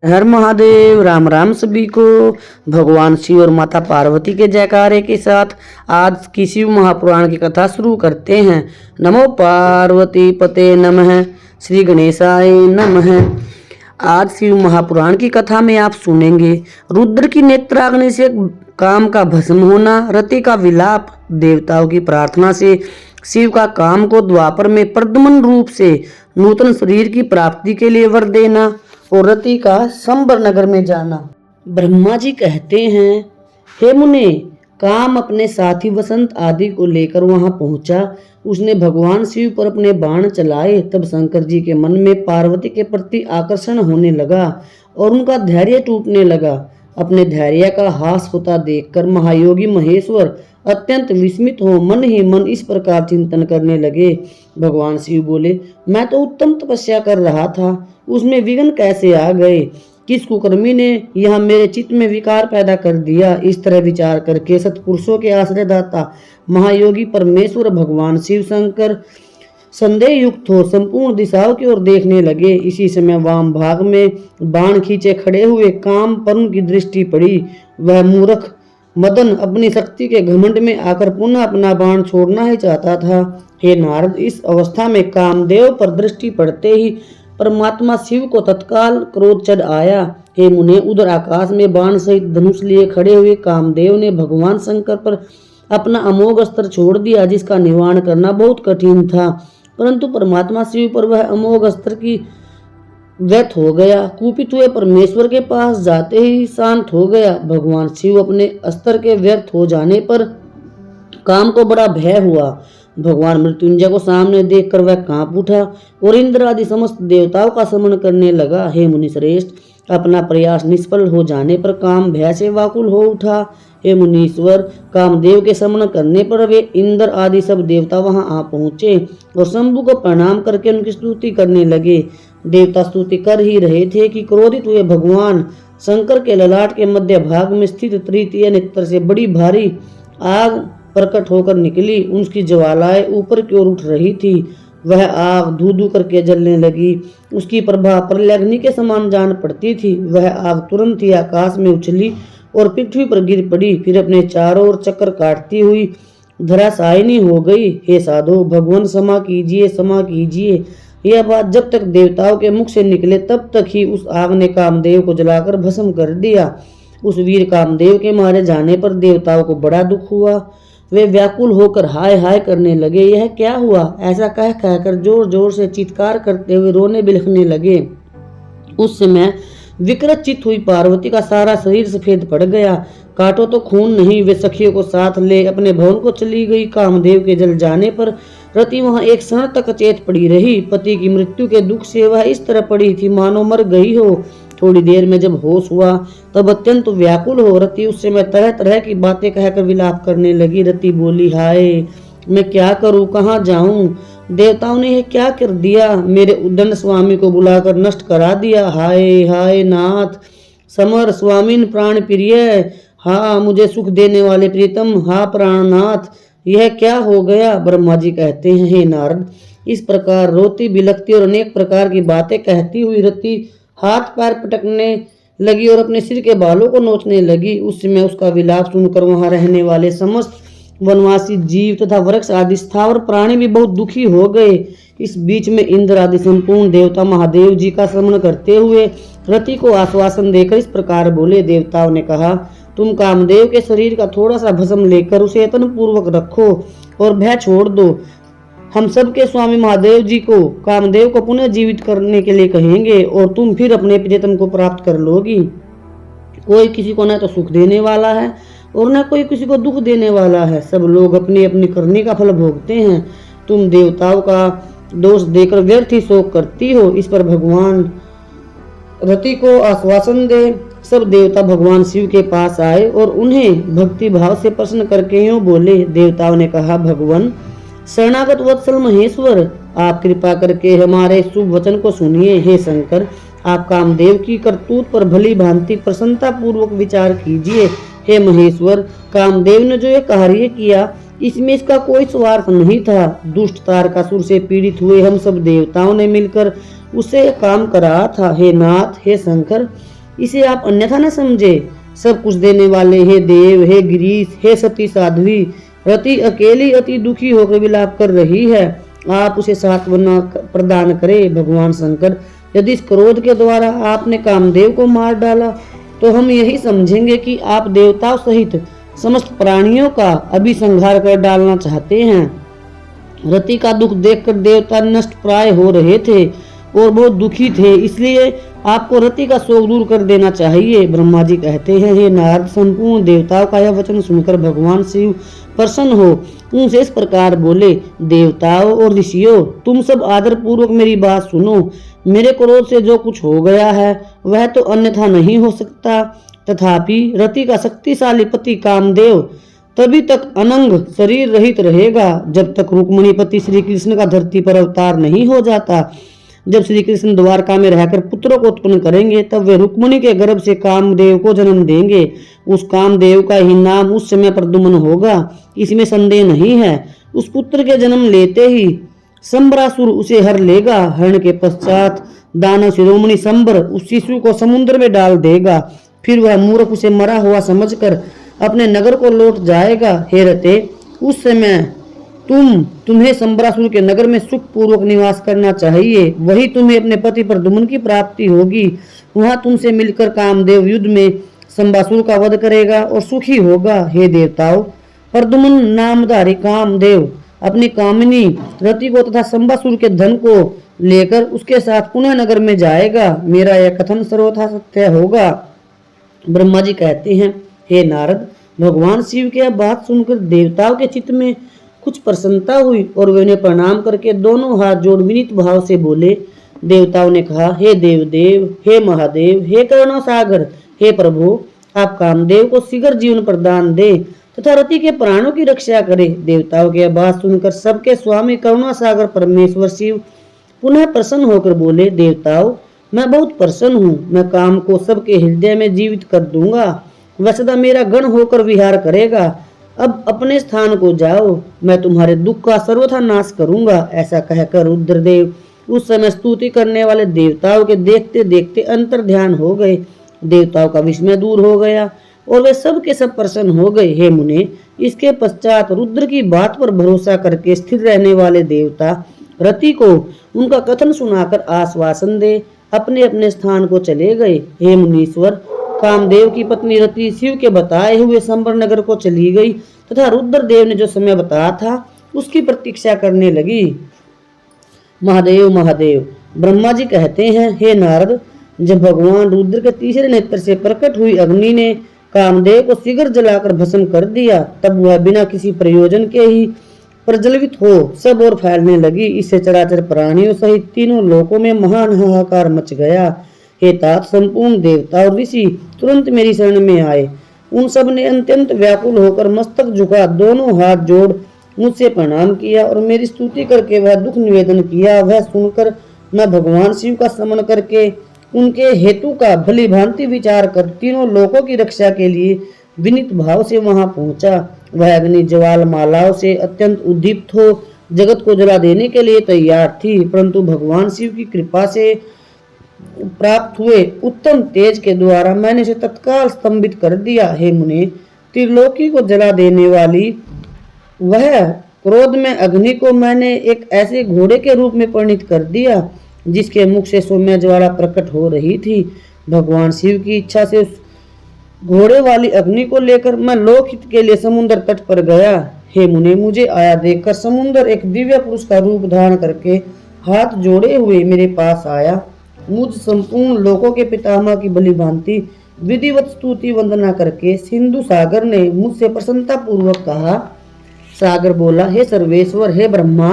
हर महादेव। राम राम सभी को। भगवान शिव और माता पार्वती के जयकारे के साथ आज की शिव महापुराण की कथा शुरू करते हैं। नमो पार्वती पते नमः। श्री गणेशाय नमः। आज शिव महापुराण की कथा में आप सुनेंगे रुद्र की नेत्राग्नि से काम का भस्म होना, रति का विलाप, देवताओं की प्रार्थना से शिव का काम को द्वापर में प्रद्युम्न रूप से नूतन शरीर की प्राप्ति के लिए वर देना और रति का संबर नगर में जाना। ब्रह्मा जी कहते हैं, हे मुने, काम अपने साथी वसंत आदि को लेकर वहां पहुंचा। उसने भगवान शिव पर अपने बाण चलाए। तब शंकर जी के मन में पार्वती के प्रति आकर्षण होने लगा और उनका धैर्य टूटने लगा। अपने धैर्य का हास होता देखकर महायोगी महेश्वर अत्यंत विस्मित हो मन ही मन इस प्रकार चिंतन करने लगे। भगवान शिव बोले, मैं तो उत्तम तपस्या कर रहा था, उसमें विघ्न कैसे आ गए? किस कुकर्मी ने यह मेरे चित्त में विकार पैदा कर दिया? इस तरह विचार करके सत्पुरुषों के आश्रयदाता महायोगी परमेश्वर भगवान शिव शंकर संदेह युक्त हो संपूर्ण दिशाओं की ओर देखने लगे। इसी समय वाम भाग में बाण खींचे खड़े हुए काम पर उनकी दृष्टि पड़ी। वह मूर्ख मदन अपनी शक्ति के घमंड में आकर पुनः अपना बाण छोड़ना ही चाहता था। हे नारद, इस अवस्था में कामदेव पर दृष्टि पड़ते ही परमात्मा शिव को तत्काल क्रोध चढ़ आया। हे मुने, उधर आकाश में बाण सहित धनुष लिए खड़े हुए कामदेव ने भगवान शंकर पर अपना अमोघ अस्त्र छोड़ दिया, जिसका निवारण करना बहुत कठिन था। परंतु परमात्मा शिव पर वह अमोघ अस्त्र की व्यर्थ हो गया। कुपित हुए परमेश्वर के पास जाते ही शांत हो गया। भगवान शिव अपने अस्त्र के व्यर्थ हो जाने पर काम को बड़ा भय हुआ। भगवान मृत्युंजय को सामने देखकर वह कांप उठा और इंद्र आदि समस्त देवताओं का समन करने लगा। हे मुनि श्रेष्ठ, अपना प्रयास निष्फल हो जाने पर काम भय से व्याकुल हो उठा। हे मुनीश्वर, कामदेव के समन करने पर वे इंद्र आदि सब देवता वहां आ पहुंचे और शंभु को प्रणाम करके उनकी स्तुति करने लगे। देवता स्तुति कर ही रहे थे कि क्रोधित हुए भगवान शंकर के ललाट के मध्य भाग में स्थित तृतीय नेत्र से बड़ी भारी आग प्रकट होकर निकली। उसकी ज्वालाएं ऊपर की ओर उठ रही थी। वह आग धू धू करके जलने लगी। उसकी प्रभा प्रलयाग्नि के समान जान पड़ती थी। वह आग तुरंत ही आकाश में उछली और पृथ्वी पर गिर पड़ी, फिर अपने चारों ओर चक्कर काटती हुई धराशायिनी हो गई। हे साधो, भगवान क्षमा कीजिए, क्षमा कीजिए। यह बात जब तक देवताओं के मुख से निकले तब तक ही उस आग ने कामदेव को जलाकर भस्म कर दिया। उस वीर कामदेव के मारे जाने पर देवताओं को बड़ा दुख हुआ। वे व्याकुल होकर हाय हाय करने लगे। यह क्या हुआ? ऐसा कह कहकर जोर जोर से चित्कार करते हुए रोने बिलखने लगे। उस समय विकृत चित्त हुई पार्वती का सारा शरीर सफेद पड़ गया। काटो तो खून नहीं, वे सखियों को साथ ले अपने भवन को चली गई। कामदेव के जल जाने पर रति वहां एक क्षण तक अचेत पड़ी रही। पति की मृत्यु के दुख से वह इस तरह पड़ी थी मानो मर गई हो। थोड़ी देर में जब होश हुआ तब अत्यंत व्याकुल हो रति उस समय तरह तरह की बातें कहकर विलाप करने लगी। रति बोली, हाय, मैं क्या करूं, कहाँ जाऊं? देवताओं ने यह क्या कर दिया? मेरे उद्दंड स्वामी को बुलाकर नष्ट करा दिया। हाय हाय नाथ, समर स्वामीन प्राण प्रिय, हा मुझे सुख देने वाले प्रीतम, हा प्राणनाथ, यह क्या हो गया? ब्रह्मा जी कहते हैं, हे नारद, इस प्रकार रोती बिलखती और अनेक प्रकार की बातें कहती हुई रति हाथ पैर पटकने लगी और अपने सिर के बालों को नोचने लगी। उस समय उसका विलाप सुनकर वहां रहने वाले समस्त वनवासी जीव तथा वृक्ष आदि स्थावर प्राणी भी बहुत दुखी हो गए। इस बीच में इंद्र आदि संपूर्ण देवता महादेव जी का स्मरण करते हुए रति को आश्वासन देकर इस प्रकार बोले। देवताओं ने कहा, तुम कामदेव के शरीर का थोड़ा सा भस्म लेकर उसे यत्न पूर्वक रखो और भय छोड़ दो। हम सब के स्वामी महादेव जी को कामदेव को पुनः जीवित करने के लिए कहेंगे और तुम फिर अपने प्रियतम को प्राप्त कर लोगी। कोई किसी को न तो सुख देने वाला है और न कोई किसी को दुख देने वाला है। सब लोग अपनी अपनी करनी का फल भोगते हैं। तुम देवताओं का दोष देकर व्यर्थ ही शोक करती हो। इस पर भगवान रति को आश्वासन दे सब देवता भगवान शिव के पास आए और उन्हें भक्ति भाव से प्रसन्न करके यूं बोले। देवताओं ने कहा, भगवान शरणागत वत्सल महेश्वर, आप कृपा करके हमारे शुभ वचन को सुनिए। हे शंकर, आप कामदेव की करतूत पर भली भांति प्रसन्नता पूर्वक विचार कीजिए। हे महेश्वर, कामदेव ने जो ये कार्य किया इसमें इसका कोई स्वार्थ नहीं था। दुष्ट तारकासुर से पीड़ित हुए हम सब देवताओं ने मिलकर उससे यह काम करा था। हे नाथ, हे शंकर, इसे आप अन्यथा न समझे। सब कुछ देने वाले हे देव, हे गिरीश, हे सती साध्वी, रति अकेली अति दुखी होकर विलाप कर रही है। आप उसे सांत्वना प्रदान करें भगवान शंकर। यदि इस क्रोध के द्वारा आपने कामदेव को मार डाला तो हम यही समझेंगे कि आप देवताओं सहित समस्त प्राणियों का अभी संहार कर डालना चाहते हैं। रति का दुख देखकर देवता नष्ट प्राय हो रहे थे और बहुत दुखी थे, इसलिए आपको रति का शोक दूर कर देना चाहिए। ब्रह्मा जी कहते हैं, हे नारद, संपूर्ण देवताओं का यह वचन सुनकर भगवान शिव प्रसन्न हो उनसे इस प्रकार बोले, देवताओं और ऋषियों, तुम सब आदर पूर्वक मेरी बात सुनो। मेरे क्रोध से जो कुछ हो गया है वह तो अन्यथा नहीं हो सकता, तथापि रति का शक्तिशाली पति कामदेव तभी तक अनंग शरीर रहित रहेगा जब तक रुक्मिणी पति श्री कृष्ण का धरती पर अवतार नहीं हो जाता। जब श्री कृष्ण द्वारका में रहकर पुत्रों को उत्पन्न करेंगे तब वे रुक्मिणी के गर्भ से कामदेव को जन्म देंगे। उस कामदेव का ही नाम उस समय प्रद्युम्न होगा, इसमें संदेह नहीं है। उस पुत्र के जन्म लेते ही संबरासुर उसे हर लेगा। हरण के पश्चात दानव शिरोमणि संबर उस शिशु को समुद्र में डाल देगा। फिर वह मूर्ख उसे मरा हुआ समझकर अपने नगर को लौट जाएगा। हे रते, उस समय तुम्हें संबरासुर के नगर में सुख पूर्वक निवास करना चाहिए। वही तुम्हें अपने पति प्रद्युम्न की प्राप्ति होगी। वहां तुमसे मिलकर कामदेव युद्ध में संबासुर का वध करेगा और सुखी होगा। हे देवताओं, प्रद्युम्न नामधारी कामदेव अपनी कामिनी रति को तथा संबासुर के धन को लेकर उसके साथ पुनः नगर में जाएगा। मेरा यह कथन सर्वथा सत्य होगा। ब्रह्मा जी कहते हैं, हे नारद, भगवान शिव की यह बात सुनकर देवताओं के चित्त में कुछ प्रसन्नता हुई और वे उन्हें प्रणाम करके दोनों हाथ जोड़ विनीत भाव से बोले। देवताओं ने कहा, हे देवदेव, हे महादेव, हे करुणा सागर, हे प्रभु, आप कामदेव को शीघ्र जीवन प्रदान दे तथा रति के प्राणों की रक्षा करे। देवताओं की बात सुनकर सबके स्वामी करुणा सागर परमेश्वर शिव पुनः प्रसन्न होकर बोले, देवताओं, मैं बहुत प्रसन्न हूँ। मैं काम को सबके हृदय में जीवित कर दूंगा। वह सदा मेरा गण होकर विहार करेगा। अब अपने स्थान को जाओ, मैं तुम्हारे दुख का सर्वथा नाश करूंगा। ऐसा कहकर रुद्रदेव उस समय स्तुति करने वाले देवताओं के देखते देखते अंतर ध्यान हो गए। देवताओं का विस्मय दूर हो गया और वे सब के सब प्रसन्न हो गए। हे मुने, इसके पश्चात रुद्र की बात पर भरोसा करके स्थिर रहने वाले देवता रति को उनका कथन सुनाकर आश्वासन दे अपने अपने स्थान को चले गए। हे मुनीश्वर, कामदेव की पत्नी रति शिव के बताए हुए संबर नगर को चली गई तथा रुद्रदेव ने जो समय बताया था उसकी प्रतीक्षा करने लगी। महादेव महादेव, ब्रह्मा जी कहते हैं, हे नारद, जब भगवान रुद्र के तीसरे नेत्र से प्रकट हुई अग्नि ने कामदेव को शीघ्र जलाकर भस्म कर दिया, तब वह बिना किसी प्रयोजन के ही प्रज्वलित हो सब और फैलने लगी। इससे चराचर प्राणियों सहित तीनों लोकों में महान हाहाकार मच गया। हे तात, संपूर्ण देवता और ऋषि तुरंत मेरी शरण में आए। उन सब ने अत्यंत व्याकुल होकर मस्तक झुका दोनों हाथ जोड़ मुझसे प्रणाम किया और मेरी स्तुति करके वह दुख निवेदन किया। वह सुनकर मैं भगवान शिव का स्मरण करके उनके हेतु का भली भांति विचार कर तीनों लोकों की रक्षा के लिए विनीत भाव से वहां पहुंचा। वह अग्नि ज्वाल मालाओं से अत्यंत उद्दीप्त हो जगत को जला देने के लिए तैयार थी, परंतु भगवान शिव की कृपा से प्राप्त हुए उत्तम तेज के द्वारा मैंने इसे तत्काल स्तंभित कर दिया। हे मुने, त्रिलोकी को जला देने वाली वह क्रोध में अग्नि को मैंने एक ऐसे घोड़े के रूप में परिणित कर दिया जिसके मुख से सौम्य ज्वाला प्रकट हो रही थी। भगवान शिव की इच्छा से उस घोड़े वाली अग्नि को लेकर मैं लोकहित के लिए समुद्र तट पर गया। हे मुने, मुझे आया देखकर समुद्र एक दिव्य पुरुष का रूप धारण करके हाथ जोड़े हुए मेरे पास आया। मुझ संपूर्ण लोकों के पितामह की भली भांति विधिवत स्तुति वंदना करके सिंधु सागर ने मुझसे प्रसन्नता पूर्वक कहा। सागर बोला, हे सर्वेश्वर, हे ब्रह्मा,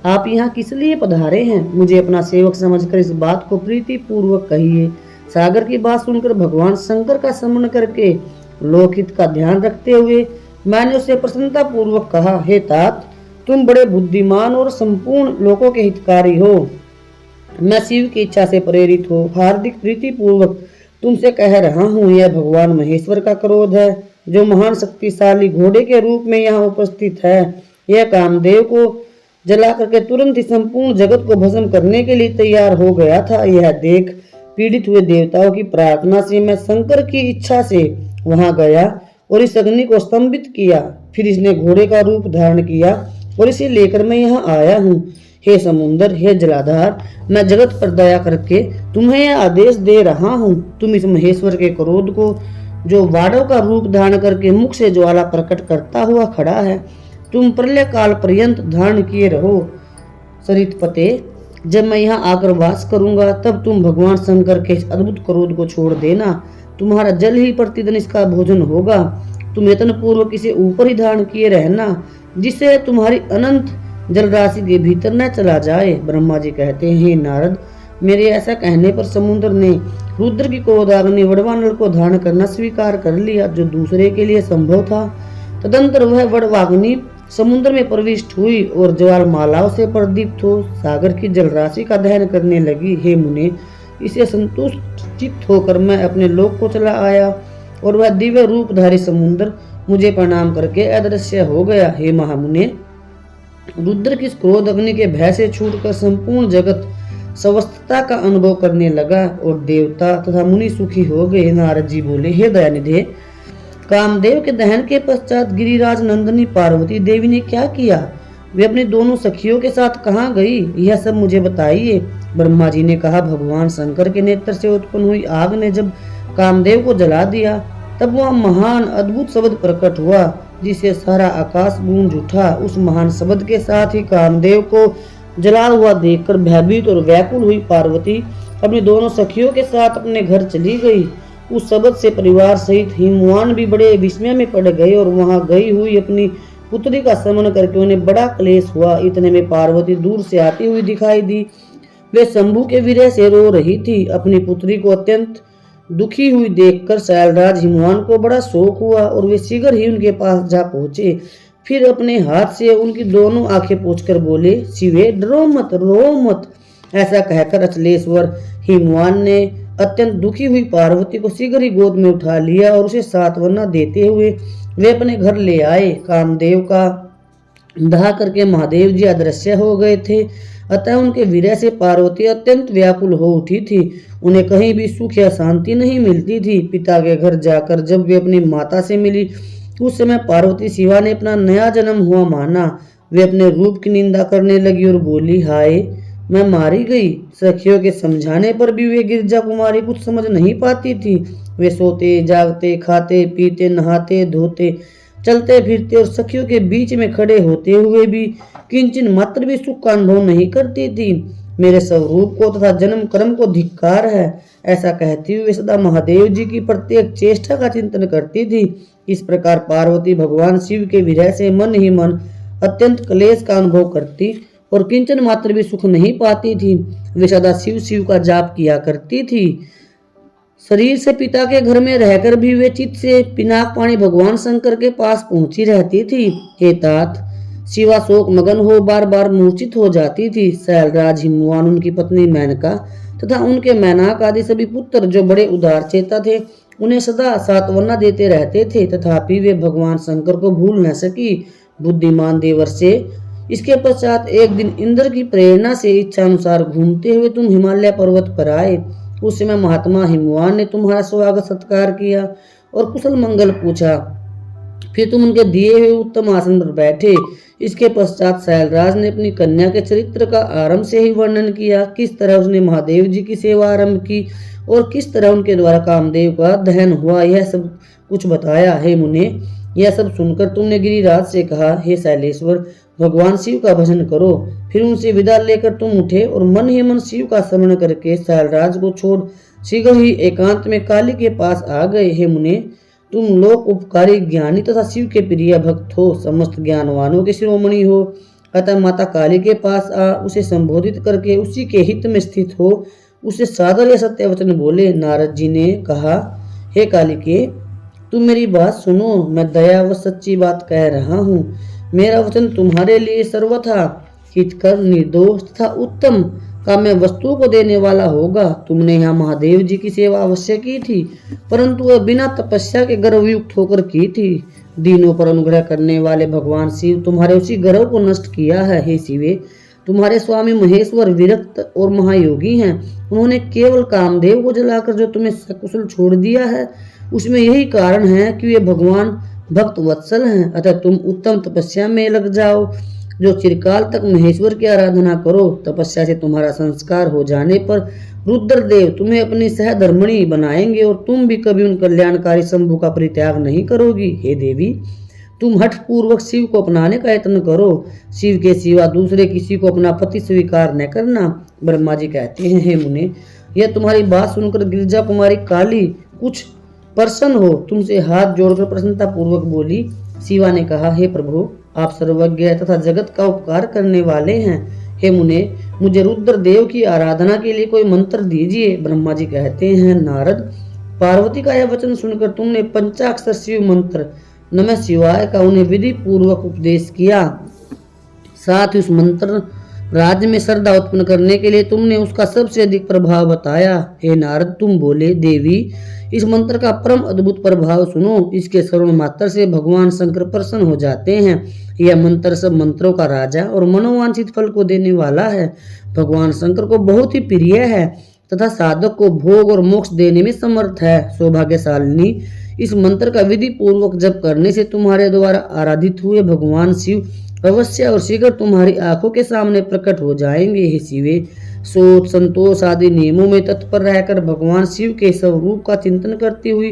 आप यहाँ किस लिए पधारे हैं? मुझे अपना सेवक समझकर इस बात को प्रीति पूर्वक कहिए। सागर की बात सुनकर भगवान शंकर का स्मरण करके लोकहित का ध्यान रखते हुए मैंने उससे प्रसन्नता पूर्वक कहा, हे तात, तुम बड़े बुद्धिमान और संपूर्ण लोकों के हितकारी हो। मैं शिव की इच्छा से प्रेरित हो हार्दिक प्रीति पूर्वक तुमसे कह रहा हूँ। यह भगवान महेश्वर का क्रोध है जो महान शक्तिशाली घोड़े के रूप में यहाँ उपस्थित है। यह कामदेव को जला करके तुरंत ही संपूर्ण जगत को भस्म करने के लिए तैयार हो गया था। यह देख पीड़ित हुए देवताओं की प्रार्थना से मैं शंकर की इच्छा से वहां गया और इस अग्नि को स्तंभित किया। फिर इसने घोड़े का रूप धारण किया और इसे लेकर मैं यहाँ आया हूँ। हे समुंदर, हे जलाधार, मैं जगत पर दया करके तुम्हें यह आदेश दे रहा हूँ। तुम इस महेश्वर के क्रोध को, जो वाड़ों का रूप धारण करके मुख से ज्वाला प्रकट करता हुआ खड़ा है, तुम प्रलय काल पर्यंत धारण किए रहो। सरितपते, जब मैं यहाँ आकर वास करूंगा तब तुम भगवान शंकर के इस अद्भुत क्रोध को छोड़ देना। तुम्हारा जल ही प्रतिदिन इसका भोजन होगा। तुम यत्न पूर्वक इसे ऊपर ही धारण किए रहना, जिससे तुम्हारी अनंत जल राशि के भीतर न चला जाए। ब्रह्मा जी कहते हैं, हे नारद, मेरे ऐसा कहने पर समुद्र ने रुद्र की क्रोधाग्नि वड़वानल को धारण करना स्वीकार कर लिया, जो दूसरे के लिए संभव था। तदंतर वह वड़वाग्नि समुद्र में प्रविष्ट हुई और ज्वालमालाओं से प्रदीप्त हो सागर की जलराशि का दहन करने लगी। हे मुने, इसे संतुष्ट चित्त होकर मैं अपने लोक को चला आया और वह दिव्य रूपधारी समुद्र मुझे प्रणाम करके अदृश्य हो गया। हे महामुने, रुद्र की क्रोध अग्नि के भय से छूटकर संपूर्ण जगत स्वस्थता का अनुभव करने लगा और देवता तथा मुनि सुखी हो गए। नारद जी बोले, हे दयानिधे, कामदेव के दहन के पश्चात गिरिराज नंदनी पार्वती देवी ने क्या किया? वे अपनी दोनों सखियों के साथ कहाँ गई? यह सब मुझे बताइए। ब्रह्मा जी ने कहा, भगवान शंकर के नेत्र से उत्पन्न हुई आग ने जब कामदेव को जला दिया, तब वह महान अद्भुत शब्द प्रकट हुआ, जिसे सारा आकाश गूंज उठा। उस महान शब्द के साथ ही कामदेव को जला हुआ देखकर भयभीत और व्याकुल हुई पार्वती अपनी दोनों सखियों के साथ अपने घर चली गई। उस शब्द से परिवार सहित हिमवान भी बड़े विस्मय में पड़ गए और वहां गई हुई अपनी पुत्री का समन करके उन्हें बड़ा क्लेश हुआ। इतने में पार्वती दूर से आती हुई दिखाई दी। वे शंभु के विरह से रो रही थी। अपनी पुत्री को अत्यंत दुखी हुई देखकर शैलराज हिमवान को बड़ा शोक हुआ और वे शीघ्र ही उनके पास जा पहुंचे। फिर अपने हाथ से उनकी दोनों आंखें पोंछकर बोले, शिवे, डरो मत, रो मत। ऐसा कहकर अचलेश्वर हिमवान ने अत्यंत दुखी हुई पार्वती को शीघ्र ही गोद में उठा लिया और उसे सांत्वना देते हुए वे अपने घर ले आए। कामदेव का दाह करके महादेव जी अदृश्य हो गए थे, अतः उनके विरह से पार्वती अत्यंत व्याकुल हो उठी थी। उन्हें कहीं भी सुख या शांति नहीं मिलती थी। पिता के घर जाकर जब वे अपनी माता से मिली, उस समय पार्वती शिवा ने अपना नया जन्म हुआ माना। वे अपने रूप की निंदा करने लगी और बोली, हाय, मैं मारी गई। सखियों के समझाने पर भी वे गिरजा कुमारी कुछ समझ नहीं पाती थी। वे सोते, जागते, खाते, पीते, नहाते, धोते, चलते फिरते और सखियों के बीच में खड़े होते हुए भी किंचन मात्र भी सुख का अनुभव नहीं करती थी। मेरे स्वरूप को तथा जन्म कर्म को धिक्कार है, ऐसा कहती हुए सदा महादेव जी की प्रत्येक चेष्टा का चिंतन करती थी। इस प्रकार पार्वती भगवान शिव के विरह से मन ही मन अत्यंत क्लेश का अनुभव करती और किंचन मात्र भी सुख नहीं पाती थी। वे सदा शिव शिव का जाप किया करती थी। शरीर से पिता के घर में रहकर भी वे चित्त से पिनाक पानी भगवान शंकर के पास पहुंची रहती थी। हे तात, शिवा शोक मगन हो बार बार मूर्छित हो जाती थी। शैलराज हिमवान, उनकी पत्नी मेनका तथा उनके मैनाक आदि सभी पुत्र जो बड़े उदार चेता थे, उन्हें सदा सांत्वना देते रहते थे। तथापि वे भगवान शंकर को भूल न सकी। बुद्धिमान देवर्षे, इसके पश्चात एक दिन इंद्र की प्रेरणा से इच्छा अनुसार घूमते हुए तुम हिमालय पर्वत पर आए। उस समय महात्मा हिमवान ने तुम्हारा स्वागत सत्कार किया और कुशल मंगल पूछा। फिर तुम उनके दिए हुए उत्तम आसन पर बैठे। इसके पश्चात शैलराज ने अपनी कन्या के चरित्र का आरंभ से ही वर्णन किया, किस तरह उसने महादेव जी की सेवा आरंभ की और किस तरह उनके द्वारा कामदेव का दहन हुआ, यह सब कुछ बताया। हे मुने, यह सब सुनकर तुमने गिरिराज से कहा, हे शैलेश्वर, भगवान शिव का भजन करो। फिर उनसे विदा लेकर तुम उठे और मन ही मन शिव का स्मरण करके शैलराज को छोड़ शीघ्र ही एकांत में काली के पास आ गए। हे मुने, तुम लोक उपकारी ज्ञानी तथा शिव के प्रिय भक्त हो, समस्त ज्ञानवानों के शिरोमणि हो, अतः माता काली के पास आ उसे संबोधित करके उसी के हित में स्थित हो, उसे सादर या सत्य वचन बोले। नारद जी ने कहा, हे कालिके, तुम मेरी बात सुनो, मैं दया व सच्ची बात कह रहा हूँ। मेरा वचन तुम्हारे लिए सर्वथा हितकर, निर्दोष तथा उत्तम काम्य वस्तु को देने वाला होगा। तुमने यहाँ महादेव जी की सेवा अवश्य की थी, परंतु वह बिना तपस्या के गर्वयुक्त होकर की थी। दीनों पर अनुग्रह करने वाले भगवान शिव तुम्हारे उसी गर्व को नष्ट किया है। हे शिवे, तुम्हारे स्वामी महेश्वर विरक्त और महायोगी हैं। उन्होंने केवल कामदेव को जलाकर जो तुम्हें सकुशल छोड़ दिया है, उसमें यही कारण है कि वे भगवान भक्त वत्सल हैं। अतः तुम उत्तम तपस्या में लग जाओ, जो चिरकाल तक महेश्वर की आराधना करो। तपस्या से तुम्हारा संस्कार हो जाने पर रुद्रदेव तुम्हें अपनी सहधर्मिणी बनाएंगे और तुम भी कभी उन कल्याणकारी शंभु का परित्याग नहीं करोगी। हे देवी, तुम हठ पूर्वक शिव को अपनाने का यत्न करो। शिव के सिवा दूसरे किसी को अपना पति स्वीकार न करना। ब्रह्मा जी कहते हैं, हे मुने, यह तुम्हारी बात सुनकर गिरिजा कुमारी काली कुछ प्रसन्न हो तुमसे हाथ जोड़कर प्रसन्नता पूर्वक बोली। शिवा ने कहा, हे प्रभु, आप सर्वज्ञ तथा जगत का उपकार करने वाले हैं। हे मुने, मुझे रुद्रदेव की आराधना के लिए कोई मंत्र दीजिए। ब्रह्मा जी कहते हैं, नारद, पार्वती का यह वचन सुनकर तुमने पंचाक्षर शिव मंत्र नमः शिवाय का उन्हें विधि पूर्वक उपदेश किया। साथ ही उस मंत्र राज्य में श्रद्धा उत्पन्न करने के लिए तुमने उसका सबसे अधिक प्रभाव बताया। हे नारद, तुम बोले, देवी, इस मंत्र का परम अद्भुत प्रभाव सुनो। इसके श्रवण मात्र से भगवान शंकर प्रसन्न हो जाते हैं। यह मंत्र सब मंत्रों का राजा और मनोवांछित फल को देने वाला है। भगवान शंकर को बहुत ही प्रिय है तथा साधक को भोग और मोक्ष देने में समर्थ है। सौभाग्यशालिनी, इस मंत्र का विधि पूर्वक जप करने से तुम्हारे द्वारा आराधित हुए भगवान शिव अवश्य और शीघ्र तुम्हारी आंखों के सामने प्रकट हो जाएंगे। हे शिवे, शोच संतोष आदि नियमों में तत्पर रहकर भगवान शिव के स्वरूप का चिंतन करती हुई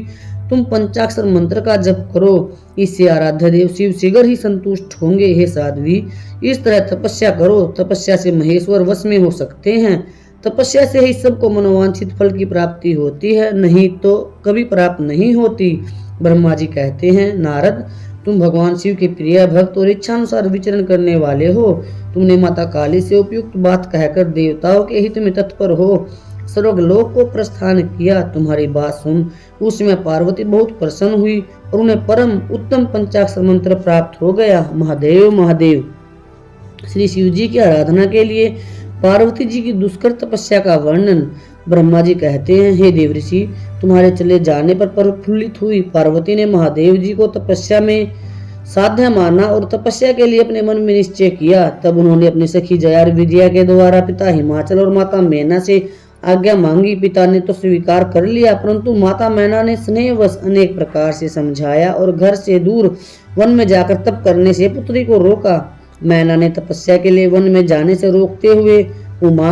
तुम पंचाक्षर मंत्र का जप करो। इससे आराध्य देव शिव शीघ्र ही संतुष्ट होंगे। हे साध्वी, इस तरह तपस्या करो। तपस्या से महेश्वर वश में हो सकते हैं। तपस्या से ही सबको मनोवांछित फल की प्राप्ति होती है, नहीं तो कभी प्राप्त नहीं होती। ब्रह्मा जी कहते हैं, नारद, तुम भगवान शिव के प्रिय भक्त और इच्छानुसार विचरण करने वाले हो। तुमने माता काली से उपयुक्त बात कहकर देवताओं के हित में तत्पर हो स्वर्गलोक को प्रस्थान किया। तुम्हारी बात सुन उस समय पार्वती बहुत प्रसन्न हुई और उन्हें परम उत्तम पंचाक्षर मंत्र प्राप्त हो गया। महादेव महादेव। श्री शिव जी की आराधना के लिए पार्वती जी की दुष्कर तपस्या का वर्णन। ब्रह्मा जी कहते हैं, हे देवऋषि, तुम्हारे चले जाने पर प्रफुल्लित हुई पार्वती ने महादेव जी को तपस्या में साध्य माना और तपस्या के लिए अपने मन में निश्चय किया। तब उन्होंने अपनी सखी जया विजया के द्वारा पिता हिमाचल और माता मैना से आज्ञा मांगी। पिता ने तो स्वीकार कर लिया, परंतु माता मैना ने स्नेहवश अनेक प्रकार से समझाया और घर से दूर वन में जाकर तप करने से पुत्री को रोका। मैना ने तपस्या के लिए वन में जाने से रोकते हुए, उमा,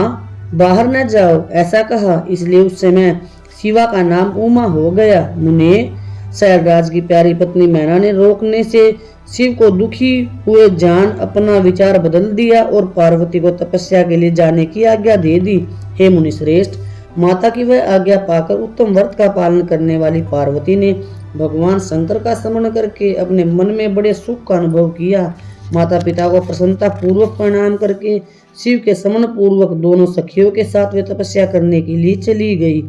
बाहर न जाओ, ऐसा कहा। इसलिए उस समय शिवा का नाम उमा हो गया। मुने, शैलराज की प्यारी पत्नी मैना ने रोकने से शिव को दुखी हुए जान अपना विचार बदल दिया और पार्वती को तपस्या के लिए जाने की आज्ञा दे दी। हे मुनि श्रेष्ठ, माता की वह आज्ञा पाकर उत्तम व्रत का पालन करने वाली पार्वती ने भगवान शंकर का स्मरण करके अपने मन में बड़े सुख का अनुभव किया। माता पिता को प्रसन्नता पूर्वक प्रणाम करके शिव के समन पूर्वक दोनों सखियों के साथ वे तपस्या करने के लिए चली गई।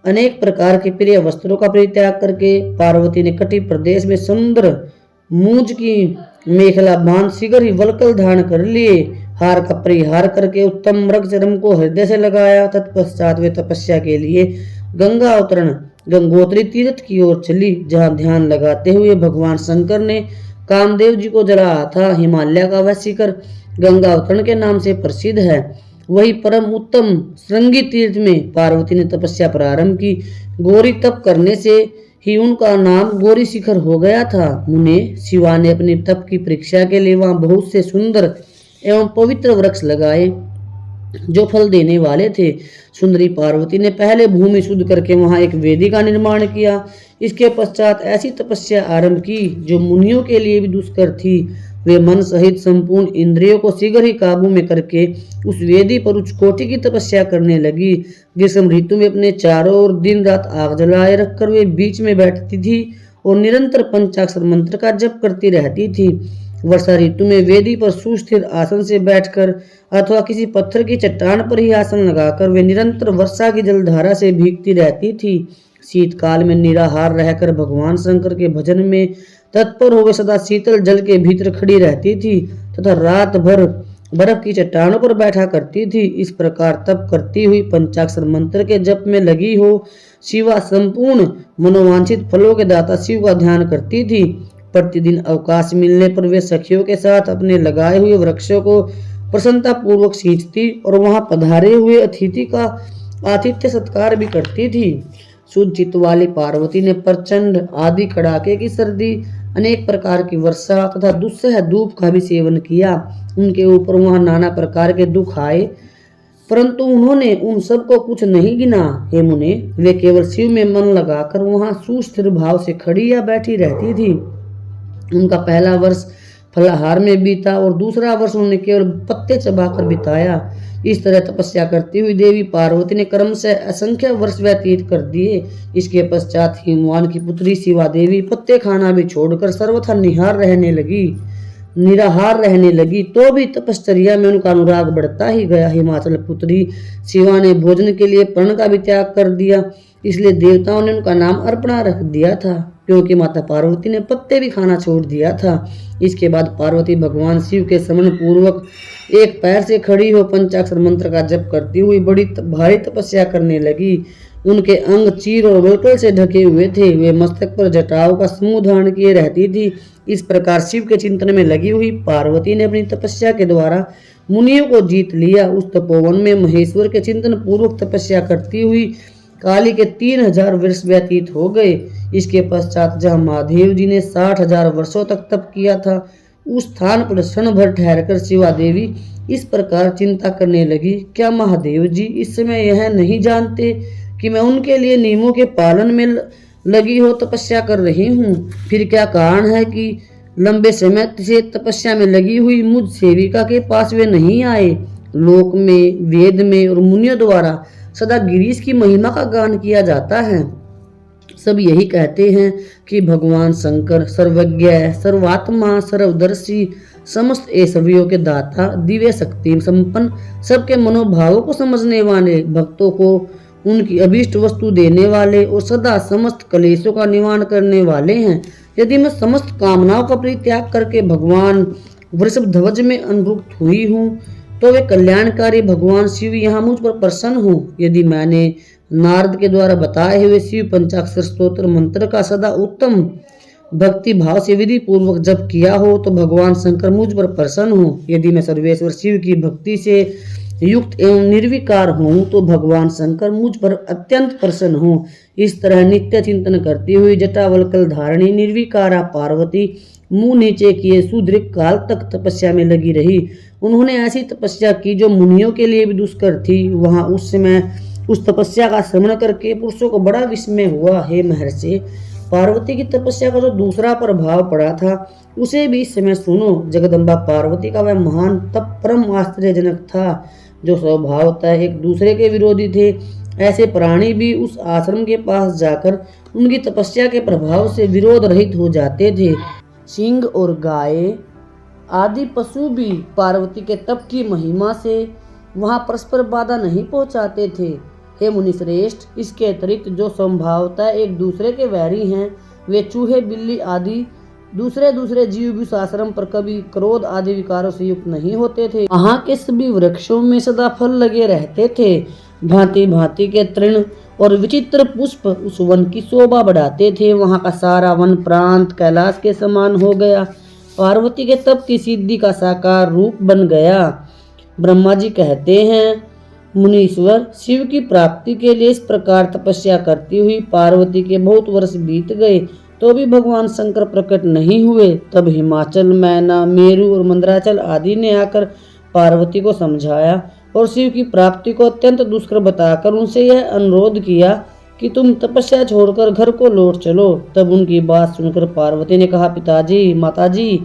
अनेक प्रकार के प्रिय वस्त्रों का परित्याग करके पार्वती ने कटि प्रदेश में सुंदर मूंज की मेखला बांध शीघ्र ही वल्कल धारण कर लिए। हार का परिहार करके उत्तम मृग चरम को हृदय से लगाया। तत्पश्चात वे तपस्या के लिए गंगा अवतरण गंगोत्री तीर्थ की ओर चली, जहाँ ध्यान लगाते हुए भगवान शंकर ने कामदेव जी को जलाया था। हिमालय का वह शिखर गंगा अवतरण के नाम से प्रसिद्ध है। वही परम उत्तम श्रृंगी तीर्थ में पार्वती ने तपस्या प्रारंभ की। गौरी तप करने से ही उनका नाम गौरी शिखर हो गया था। मुने, शिवा ने अपने तप की परीक्षा के लिए वहां बहुत से सुंदर एवं पवित्र वृक्ष लगाए जो फल देने वाले थे। सुंदरी पार्वती ने पहले भूमि शुद्ध करके वहां एक वेदी का निर्माण किया। इसके पश्चात ऐसी तपस्या आरंभ की जो मुनियों के लिए भी दुष्कर थी। वे मन सहित संपूर्ण इंद्रियों को शीघ्र ही काबू में करके उस वेदी पर उच्च कोटि की तपस्या करने लगी। ग्रीष्म ऋतु में अपने चारों ओर दिन रात आग जलाए रखकर वे बीच में बैठती थी और निरंतर पंचाक्षर मंत्र का जप करती रहती थी। वर्षा ऋतु में वेदी पर सुस्थिर आसन से बैठकर अथवा किसी पत्थर की चट्टान पर ही आसन लगाकर वे निरंतर वर्षा की जलधारा से भीगती रहती थी। शीतकाल में निराहार रहकर भगवान शंकर के भजन में तत्पर हो वे सदा शीतल जल के भीतर खड़ी रहती थी तथा रात भर बर्फ की चट्टानों पर बैठा करती थी। इस प्रकार तप करती हुई पंचाक्षर मंत्र के जप में लगी हो शिवा संपूर्ण मनोवांछित फलों के दाता शिव का ध्यान करती थी। प्रतिदिन अवकाश मिलने पर वे सखियों के साथ अपने लगाए हुए वृक्षों को प्रसन्नता पूर्वक सींचती और वहां पधारे हुए अतिथि का आतिथ्य सत्कार भी करती थी। शुद्ध चित्त वाली पार्वती ने प्रचंड आदि कड़ाके की सर्दी, अनेक प्रकार की वर्षा तथा दुस्सह धूप का भी सेवन किया। उनके ऊपर वहां नाना प्रकार के दुख आए, परंतु उन्होंने उन सब को कुछ नहीं गिना। हे मुने, वे केवल शिव में मन लगाकर वहां सुस्थिर भाव से खड़ी या बैठी रहती थी। उनका पहला वर्ष फलाहार में बीता और दूसरा वर्ष उन्होंने केवल पत्ते चबाकर बिताया। इस तरह तपस्या करती हुई देवी पार्वती ने क्रम से असंख्य वर्ष व्यतीत कर दिए। इसके पश्चात हिमवान की पुत्री शिवा देवी पत्ते खाना भी छोड़कर सर्वथा निराहार रहने लगी। तो भी तपश्चर्या में उनका अनुराग बढ़ता ही गया। हिमाचल पुत्री शिवा ने भोजन के लिए पर्ण का भी त्याग कर दिया, इसलिए देवताओं ने उनका नाम अर्पणा रख दिया था, क्योंकि माता पार्वती ने पत्ते भी खाना छोड़ दिया था। इसके बाद पार्वती भगवान शिव के समन पूर्वक एक पैर से खड़ी हो पंचाक्षर मंत्र का जप करती हुई बड़ी भारी तपस्या करने लगी। उनके अंग चीर और वल्कल से ढके हुए थे। वे मस्तक पर जटाओं का समूह धारण किए रहती थी। इस प्रकार शिव के चिंतन में लगी हुई पार्वती ने अपनी तपस्या के द्वारा मुनियों को जीत लिया। उस तपोवन में महेश्वर के चिंतन पूर्वक तपस्या करती हुई काली के 3000 वर्ष व्यतीत हो गए। इसके पश्चात जहाँ महादेव जी ने 60,000 वर्षों तक तप किया था, उस स्थान पर क्षण भर ठहरकर शिवा देवी इस प्रकार चिंता करने लगी, क्या महादेव जी इस समय यह नहीं जानते कि मैं उनके लिए नियमों के पालन में लगी हो तपस्या कर रही हूँ? फिर क्या कारण है कि लंबे समय से तपस्या में लगी हुई मुझ सेविका के पास वे नहीं आए? लोक में, वेद में और मुनियों द्वारा सदा गिरीश की महिमा का गान किया जाता है। सब यही कहते हैं कि भगवान शंकर सर्वज्ञ, सर्वात्मा, सर्वदर्शी, समस्त ऐश्वर्यों के दाता, दिव्य शक्ति संपन्न, सबके मनोभावों को समझने वाले, भक्तों को उनकी अभीष्ट वस्तु देने वाले और सदा समस्त कलेशों का निवारण करने वाले हैं। यदि मैं समस्त कामनाओं का परित्याग करके भगवान वृषभ ध्वज में अनुरूप हुई हूँ, तो वे कल्याणकारी भगवान शिव यहाँ मुझ पर प्रसन्न हो। यदि मैंने नारद के द्वारा बताए हुए शिव पंचाक्षर स्तोत्र मंत्र का सदा उत्तम भक्ति भाव से विधि पूर्वक जप किया हो, तो भगवान शंकर मुझ पर प्रसन्न हो। यदि मैं सर्वेश्वर शिव की भक्ति से युक्त एवं निर्विकार हूँ, तो भगवान शंकर मुझ पर अत्यंत प्रसन्न हो। इस तरह नित्य चिंतन करती हुई जटावल्कल धारणी निर्विकारा पार्वती मुंह नीचे किए सुदीर्घ काल तक तपस्या में लगी रही। उन्होंने ऐसी तपस्या की जो मुनियों के लिए भी दुष्कर थी। वहां उस समय उस तपस्या का श्रवण करके पुरुषों को बड़ा विस्मय हुआ। हे महर्षि, पार्वती की तपस्या का जो दूसरा प्रभाव पड़ा था, उसे भी इस समय सुनो। जगदम्बा पार्वती का वह महान तप परम आश्चर्यजनक था। जो स्वभावतः एक दूसरे के विरोधी थे, ऐसे प्राणी भी उस आश्रम के पास जाकर उनकी तपस्या के प्रभाव से विरोध रहित हो जाते थे। सिंह और गाय आदि पशु भी पार्वती के तप की महिमा से वहां परस्पर बाधा नहीं पहुंचाते थे। हे मुनिश्रेष्ठ, इसके अतिरिक्त जो संभावतः एक दूसरे के वैरी हैं, वे चूहे, बिल्ली आदि दूसरे जीव भी उस आश्रम पर कभी क्रोध आदि विकारों से युक्त नहीं होते थे। वहां के सभी वृक्षों में सदा फल लगे रहते थे। भांति भांति के तृण और विचित्र पुष्प उस वन की शोभा बढ़ाते थे। वहां का सारा वन प्रांत कैलाश के समान हो गया। पार्वती के तप की सिद्धि का साकार रूप बन गया। ब्रह्मा जी कहते हैं, मुनीश्वर, शिव की प्राप्ति के लिए इस प्रकार तपस्या करती हुई पार्वती के बहुत वर्ष बीत गए, तो भी भगवान शंकर प्रकट नहीं हुए। तब हिमाचल, मैना, मेरू और मंदराचल आदि ने आकर पार्वती को समझाया और शिव की प्राप्ति को अत्यंत दुष्कर बताकर उनसे यह अनुरोध किया कि तुम तपस्या छोड़कर घर को लौट चलो। तब उनकी बात सुनकर पार्वती ने कहा, पिताजी, माताजी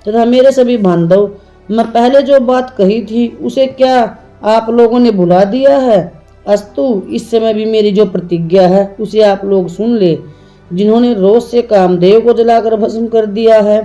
तथा मेरे सभी बांधव, मैं पहले जो बात कही थी उसे क्या आप लोगों ने भुला दिया है? अस्तु, इस समय भी मेरी जो प्रतिज्ञा है उसे आप लोग सुन ले। जिन्होंने रोष से कामदेव को जलाकर भस्म कर दिया है,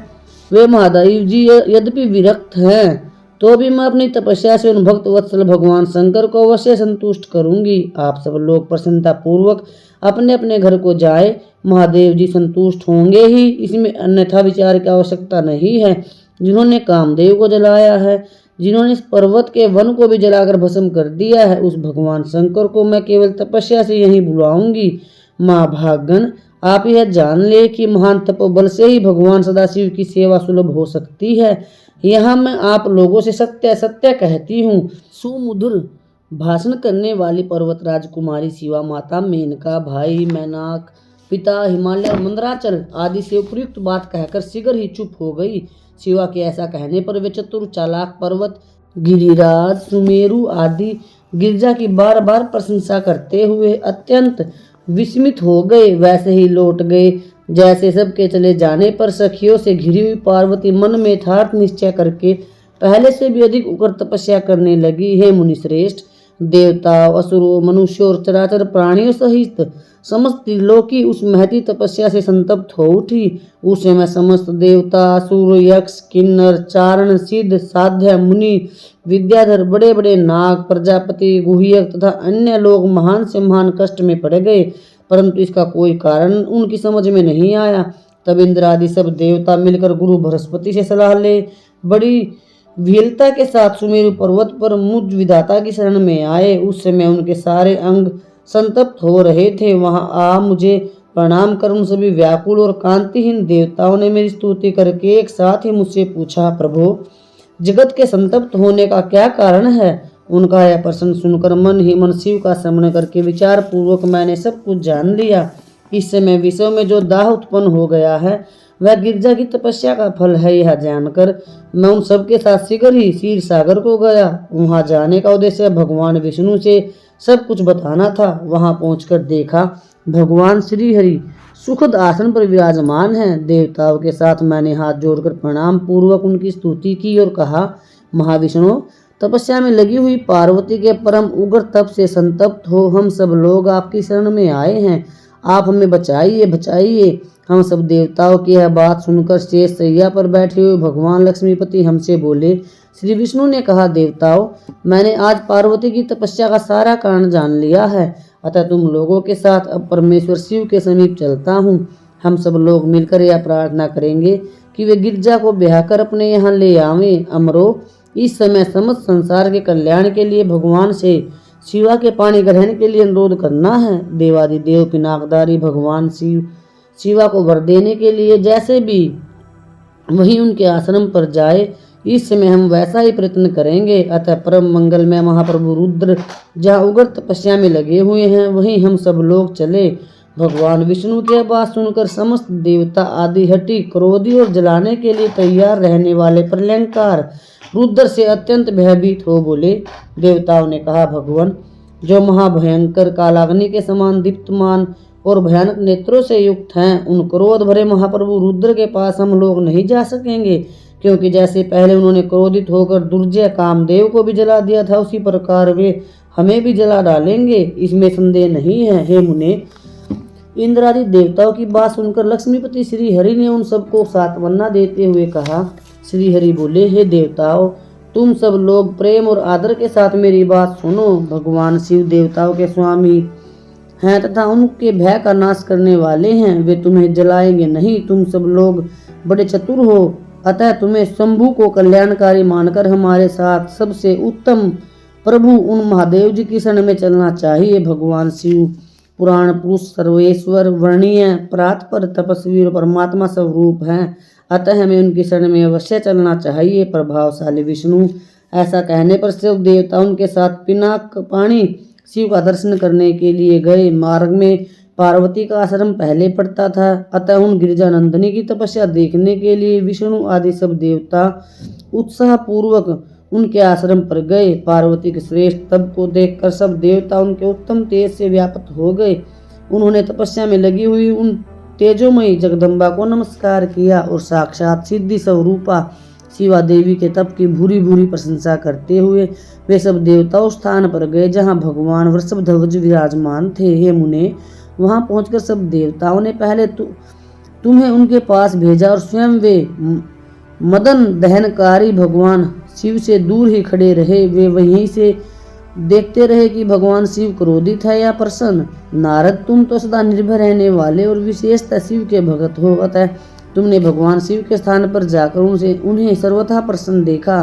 वे महादेव जी यद्यपि विरक्त हैं, तो भी मैं अपनी तपस्या से उन भक्त वत्सल भगवान शंकर को अवश्य संतुष्ट करूंगी। आप सब लोग प्रसन्नता पूर्वक अपने अपने घर को जाए। महादेव जी संतुष्ट होंगे ही, इसमें अन्यथा विचार की आवश्यकता नहीं है। जिन्होंने कामदेव को जलाया है, जिन्होंने इस पर्वत के वन को भी जलाकर भस्म कर दिया है, उस भगवान शंकर को मैं केवल तपस्या से यहीं बुलाऊंगी। माँ भागन, आप यह जान ले कि महान तपोबल से ही भगवान सदाशिव की सेवा सुलभ हो सकती है। यहाँ मैं आप लोगों से सत्य सत्य कहती हूँ। सुमधुर भाषण करने वाली पर्वत राजकुमारी शिवा, माता मेनका, भाई मैनाक, पिता हिमालय और मंदराचल आदि से उपयुक्त बात कहकर शीघ्र ही चुप हो गई। शिवा के ऐसा कहने पर वे चतुर चालाक पर्वत, गिरिराज, सुमेरु आदि गिरजा की बार बार प्रशंसा करते हुए अत्यंत विस्मित हो गए। वैसे ही लौट गए जैसे सबके चले जाने पर सखियों से घिरी हुई पार्वती मन में यथार्थ निश्चय करके पहले से भी अधिक उग्र तपस्या करने लगी। हे मुनिश्रेष्ठ, देवताओं, असुरों, मनुष्यों और चराचर प्राणियों सहित समस्त त्रिलोकी उस महती तपस्या से संतप्त हो उठी। उस समय समस्त देवता, असुर, यक्ष, किन्नर, चारण, सिद्ध, साध्य, मुनि, विद्याधर, बड़े बड़े नाग, प्रजापति, गुह्यक तथा अन्य लोग महान से महान कष्ट में पड़ गए, परंतु इसका कोई कारण उनकी समझ में नहीं आया। तब इंद्र आदि सब देवता मिलकर गुरु बृहस्पति से सलाह ले बड़ी विहलता के साथ सुमेरु पर्वत पर मुझ विधाता की शरण में आए। उस समय उनके सारे अंग संतप्त हो रहे थे। वहां आ मुझे प्रणाम कर उन सभी व्याकुल और कांतिहीन देवताओं ने मेरी स्तुति करके एक साथ ही मुझसे पूछा, प्रभु, जगत के संतप्त होने का क्या कारण है? उनका यह प्रश्न सुनकर मन ही मन शिव का स्मरण करके विचार पूर्वक मैंने सब कुछ जान लिया। इस समय विश्व में जो दाह उत्पन्न हो गया है वह गिरजा की तपस्या का फल है। यह जानकर मैं उन सबके साथ शीघ्र ही क्षीर सागर को गया। वहां जाने का उद्देश्य भगवान विष्णु से सब कुछ बताना था। वहां पहुंचकर देखा भगवान श्री हरि सुखद आसन पर विराजमान हैं। देवताओं के साथ मैंने हाथ जोड़कर प्रणाम पूर्वक उनकी स्तुति की और कहा, महाविष्णु, तपस्या में लगी हुई पार्वती के परम उग्र तप से संतप्त हो हम सब लोग आपकी शरण में आए हैं। आप हमें बचाइए, बचाइए। हम सब देवताओं की यह बात सुनकर शेष सैया पर बैठे हुए भगवान लक्ष्मीपति हमसे बोले। श्री विष्णु ने कहा, देवताओं, मैंने आज पार्वती की तपस्या का सारा कारण जान लिया है, अतः तुम लोगों के साथ अब परमेश्वर शिव के समीप चलता हूँ। हम सब लोग मिलकर यह प्रार्थना करेंगे कि वे गिरजा को ब्याह कर अपने यहाँ ले आवें। अमरो, इस समय समस्त संसार के कल्याण के लिए भगवान से शिवा के पाणी ग्रहण के लिए अनुरोध करना है। देवादिदेव पिनाकधारी भगवान शिव शिवा को वर देने के लिए जैसे भी वही उनके आश्रम पर जाए, इस समय हम वैसा ही प्रयत्न करेंगे। अतः परम मंगल में महाप्रभु रुद्र जहाँ उग्र तपस्या में लगे हुए हैं वहीं हम सब लोग चले। भगवान विष्णु की बात सुनकर समस्त देवता आदि हठी, क्रोधी और जलाने के लिए तैयार रहने वाले प्रलयंकार रुद्र से अत्यंत भयभीत हो बोले। देवताओं ने कहा, भगवान, जो महाभयंकर कालाग्नि के समान दीप्तमान और भयानक नेत्रों से युक्त हैं, उन क्रोध भरे महाप्रभु रुद्र के पास हम लोग नहीं जा सकेंगे, क्योंकि जैसे पहले उन्होंने क्रोधित होकर दुर्जय कामदेव को भी जला दिया था, उसी प्रकार वे हमें भी जला डालेंगे, इसमें संदेह नहीं है। हे मुने, इंद्र आदि देवताओं की बात सुनकर लक्ष्मीपति श्री हरि ने उन सबको सांत्वना देते हुए कहा। श्री हरि बोले, हे देवताओं, तुम सब लोग प्रेम और आदर के साथ मेरी बात सुनो। भगवान शिव देवताओं के स्वामी हैं तथा उनके भय का नाश करने वाले हैं। वे तुम्हें जलाएंगे नहीं। तुम सब लोग बड़े चतुर हो, अतः तुम्हें शंभु को कल्याणकारी मानकर हमारे साथ सबसे उत्तम प्रभु उन महादेव जी की शरण में चलना चाहिए। भगवान शिव पुराण पुरुष, सर्वेश्वर, वर्णीय, परात्पर, तपस्वी और परमात्मा स्वरूप हैं, अतः हमें उनकी शरण में अवश्य चलना चाहिए। प्रभावशाली विष्णु ऐसा कहने पर सब देवता उनके साथ पिनाक पाणी शिव का दर्शन करने के लिए गए। मार्ग में पार्वती का आश्रम पहले पड़ता था, अतः उन गिरिजानंदिनी की तपस्या देखने के लिए विष्णु आदि सब देवता उत्साह पूर्वक उनके आश्रम पर गए। पार्वती के श्रेष्ठ तप को देखकर सब देवता उनके उत्तम तेज से व्याप्त हो गए। उन्होंने तपस्या में लगी हुई उन तेजोमयी जगदम्बा को नमस्कार किया और साक्षात सिद्धि स्वरूपा शिवा देवी के तप की भूरी भूरी प्रशंसा करते हुए वे सब देवता उस स्थान पर गए जहाँ भगवान वृषभध्वज विराजमान थे। हे मुने, वहां पहुंचकर सब देवताओं ने पहले तुम्हें उनके पास भेजा और स्वयं वे मदन दहनकारी भगवान शिव से दूर ही खड़े रहे। वे वहीं से देखते रहे कि भगवान शिव क्रोधित है या प्रसन्न। नारद, तुम तो सदा निर्भय रहने वाले और विशेषतः शिव के भगत हो, अतः तुमने भगवान शिव के स्थान पर जाकर उन्हें सर्वथा प्रसन्न देखा।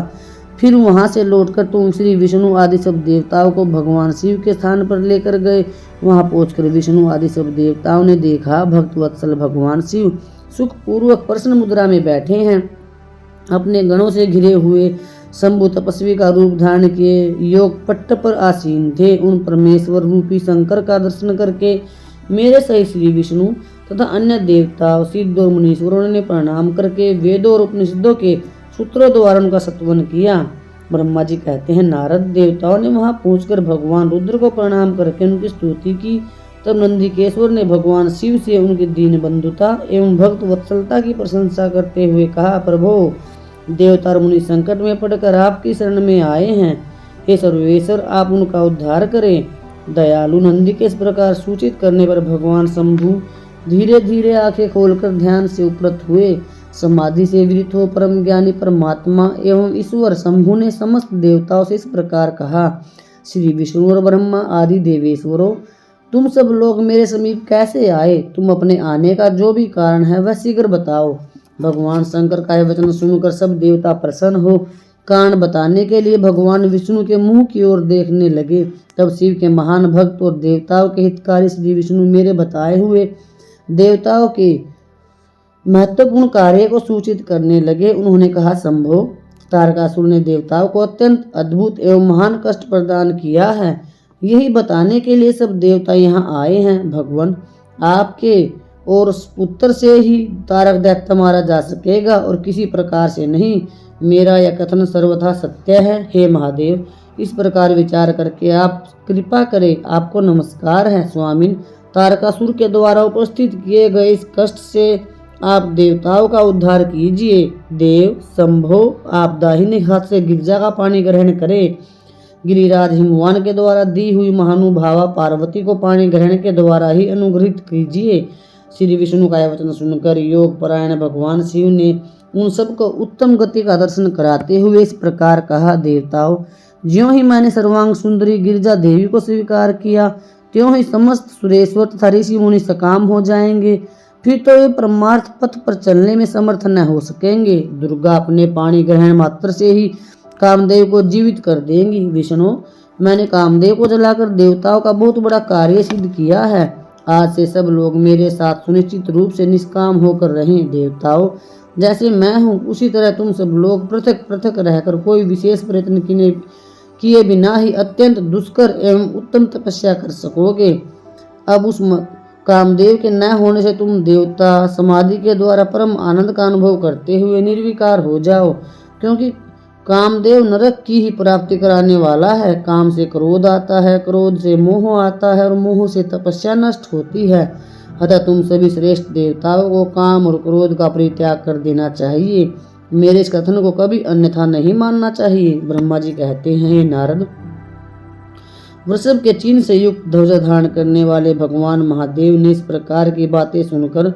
फिर वहां से लौटकर तुम श्री विष्णु आदि सब देवताओं को भगवान शिव के स्थान पर लेकर गए। वहां पहुंचकर विष्णु आदि सब देवताओं ने देखा भक्त वत्सल भगवान शिव सुखपूर्वक प्रसन्न मुद्रा में बैठे हैं। अपने गणों से घिरे हुए शंभु तपस्वी का रूप धारण किए योग पट्ट पर आसीन थे। उन परमेश्वर रूपी शंकर का दर्शन करके मेरे सहित श्री विष्णु तथा अन्य देवताओं सिद्ध और मुनीश्वरों ने प्रणाम करके वेदों और उपनिषदों के सूत्रों द्वारा उनका सत्वन किया। ब्रह्मा जी कहते हैं, नारद देवताओं ने वहां पहुंचकर भगवान रुद्र को प्रणाम करके उनकी स्तुति की। तब नंदिकेश्वर ने भगवान शिव से उनकी दीन बंधुता एवं भक्त वत्सलता की प्रशंसा करते हुए कहा, प्रभो देवता और मुनि संकट में पड़कर आपकी शरण में आए हैं। हे सर्वेश्वर, आप उनका उद्धार करें। दयालु नंदी के इस प्रकार सूचित करने पर भगवान शंभु धीरे धीरे आंखें खोलकर ध्यान से उपरत हुए। समाधि से विदित हो परम ज्ञानी परमात्मा एवं ईश्वर शंभु ने समस्त देवताओं से इस प्रकार कहा, श्री विष्णु और ब्रह्मा आदि देवेश्वरों, तुम सब लोग मेरे समीप कैसे आए? तुम अपने आने का जो भी कारण है वह शीघ्र बताओ। भगवान शंकर का यह वचन सुनकर सब देवता प्रसन्न हो कारण बताने के लिए भगवान विष्णु के मुंह की ओर देखने लगे। तब शिव के महान भक्त और देवताओं के हितकारी श्री विष्णु मेरे बताए हुए देवताओं के महत्वपूर्ण कार्य को सूचित करने लगे। उन्होंने कहा, शंभो, तारकासुर ने देवताओं को अत्यंत अद्भुत एवं महान कष्ट प्रदान किया है। यही बताने के लिए सब देवता यहाँ आए हैं। भगवान, आपके और पुत्र से ही तारक दैत्य मारा जा सकेगा और किसी प्रकार से नहीं। मेरा यह कथन सर्वथा सत्य है। हे महादेव, इस प्रकार विचार करके आप कृपा करें। आपको नमस्कार है स्वामिन। तारकासुर के द्वारा उपस्थित किए गए इस कष्ट से आप देवताओं का उद्धार कीजिए। देव शंभो, आप दाहिने हाथ से गिरजा का पानी ग्रहण करें। गिरिराज हिमवान के द्वारा दी हुई महानुभावा पार्वती को पानी ग्रहण के द्वारा ही अनुग्रहित कीजिए। श्री विष्णु का यह वचन सुनकर योग परायण भगवान शिव ने उन सबको उत्तम गति का दर्शन कराते हुए इस प्रकार कहा, देवताओं, ज्यों ही मैंने सर्वांग सुंदरी गिरिजा देवी को स्वीकार किया त्यों ही समस्त सुरेश्वर तथा ऋषि मुनि सकाम हो जाएंगे। फिर तो ये परमार्थ पथ पर चलने में समर्थ न हो सकेंगे। दुर्गा अपने पानी ग्रहण मात्र से ही कामदेव को जीवित कर देंगी। विष्णु, मैंने कामदेव को जलाकर देवताओं का बहुत बड़ा कार्य सिद्ध किया है। आज से सब लोग मेरे साथ सुनिश्चित रूप से निष्काम होकर रहें। देवताओं, जैसे मैं हूँ उसी तरह तुम सब लोग पृथक पृथक रहकर कोई विशेष प्रयत्न किए बिना ही अत्यंत दुष्कर एवं उत्तम तपस्या कर सकोगे। अब उस कामदेव के न होने से तुम देवता समाधि के द्वारा परम आनंद का अनुभव करते हुए निर्विकार हो जाओ, क्योंकि कामदेव नरक की ही प्राप्ति कराने वाला है। काम से क्रोध आता है, क्रोध से मोह आता है और मोह से तपस्या नष्ट होती है। अतः तुम सभी श्रेष्ठ देवताओं को काम और क्रोध का परित्याग कर देना चाहिए। मेरे इस कथन को कभी अन्यथा नहीं मानना चाहिए। ब्रह्मा जी कहते हैं, हे नारद, वृषभ के चिन्ह से युक्त ध्वजा धारण करने वाले भगवान महादेव ने इस प्रकार की बातें सुनकर